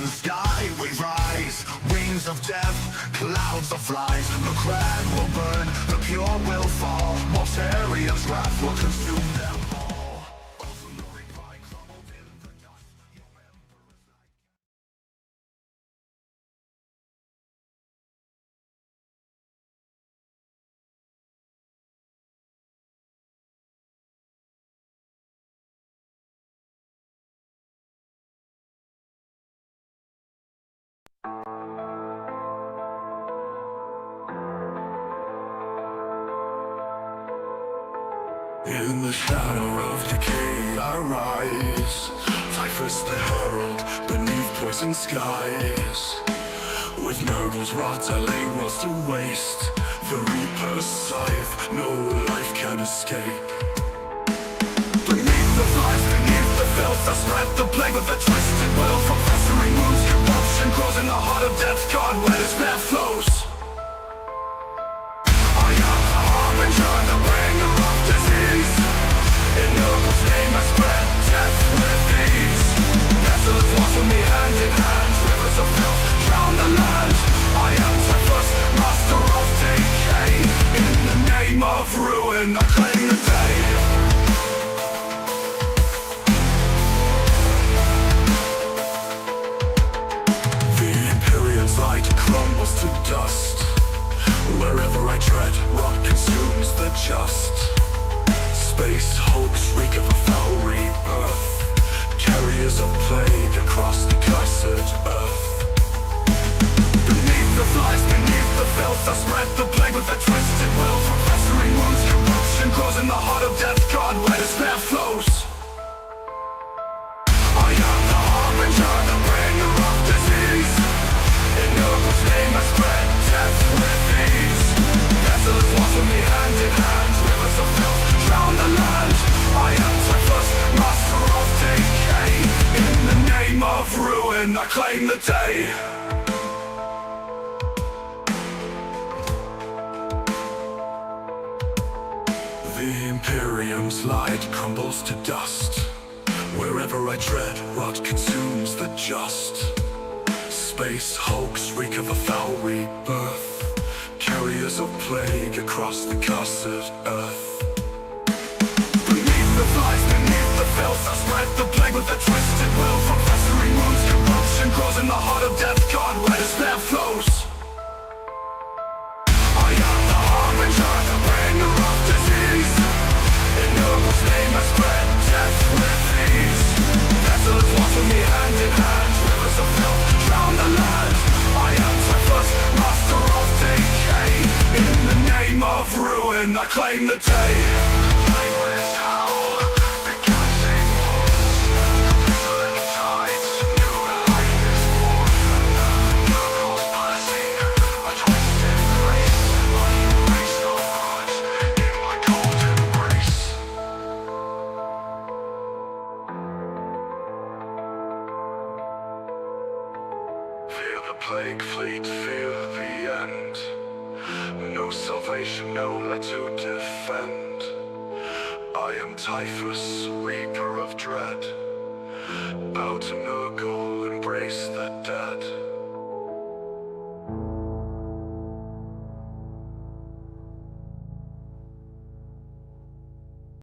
Sky we rise, wings of death, clouds of light. The crag will burn, the pure will fall. Mortarian's wrath will consume them all. In the shadow of decay I rise, Typhus the herald beneath poison skies. With Nurgle's rot I lay most to waste. The Reaper's scythe, no life can escape. Beneath the flies, beneath the filth, I spread the plague with a twisted will. From festering wounds, corruption grows in the heart of death. God, where despair flows. I am the harbinger, the bringer of disease. In Nurgle's name I spread death with ease. Desolate walks with me hand in hand. Rivers of filth drown the land. I am Typhus, master of decay. In the name of ruin I claim the day. The Imperium's light crumbles to dust. Wherever I tread, rot consumes the just. Space hulks reek of a foul rebirth. Carriers of plague across the cursed earth. Beneath the flies, beneath the filth, I spread the plague with a twisted will. From festering wounds, corruption grows in the heart of death. God, where despair flows. I am the harbinger, the bringer of disease. In Nurgle's name I spread death with ease. Desolate walks with me hand in hand. Rivers of filth drown the land. I am Typhus, master of decay. In the name of ruin I claim the day. The Imperium's light crumbles to dust. Wherever I tread, rot consumes the just. Space hulks reek of a foul rebirth. Carriers of plague across the cursed earth. Beneath the flies, beneath the filth, I spread the plague with a twisted will. From festering wounds, corruption grows in the heart of death. God, where despair flows. I am the harbinger, the bringer of disease. In Nurgle's name I spread death with ease. Desolate walks with me hand in hand. Rivers of filth drown the land. I am Typhus, master of decay. In the name of ruin I claim the day. the plague fleet, fear the end. No salvation, no let to defend. I am Typhus, reaper of dread. Bow to Nurgle, embrace the dead.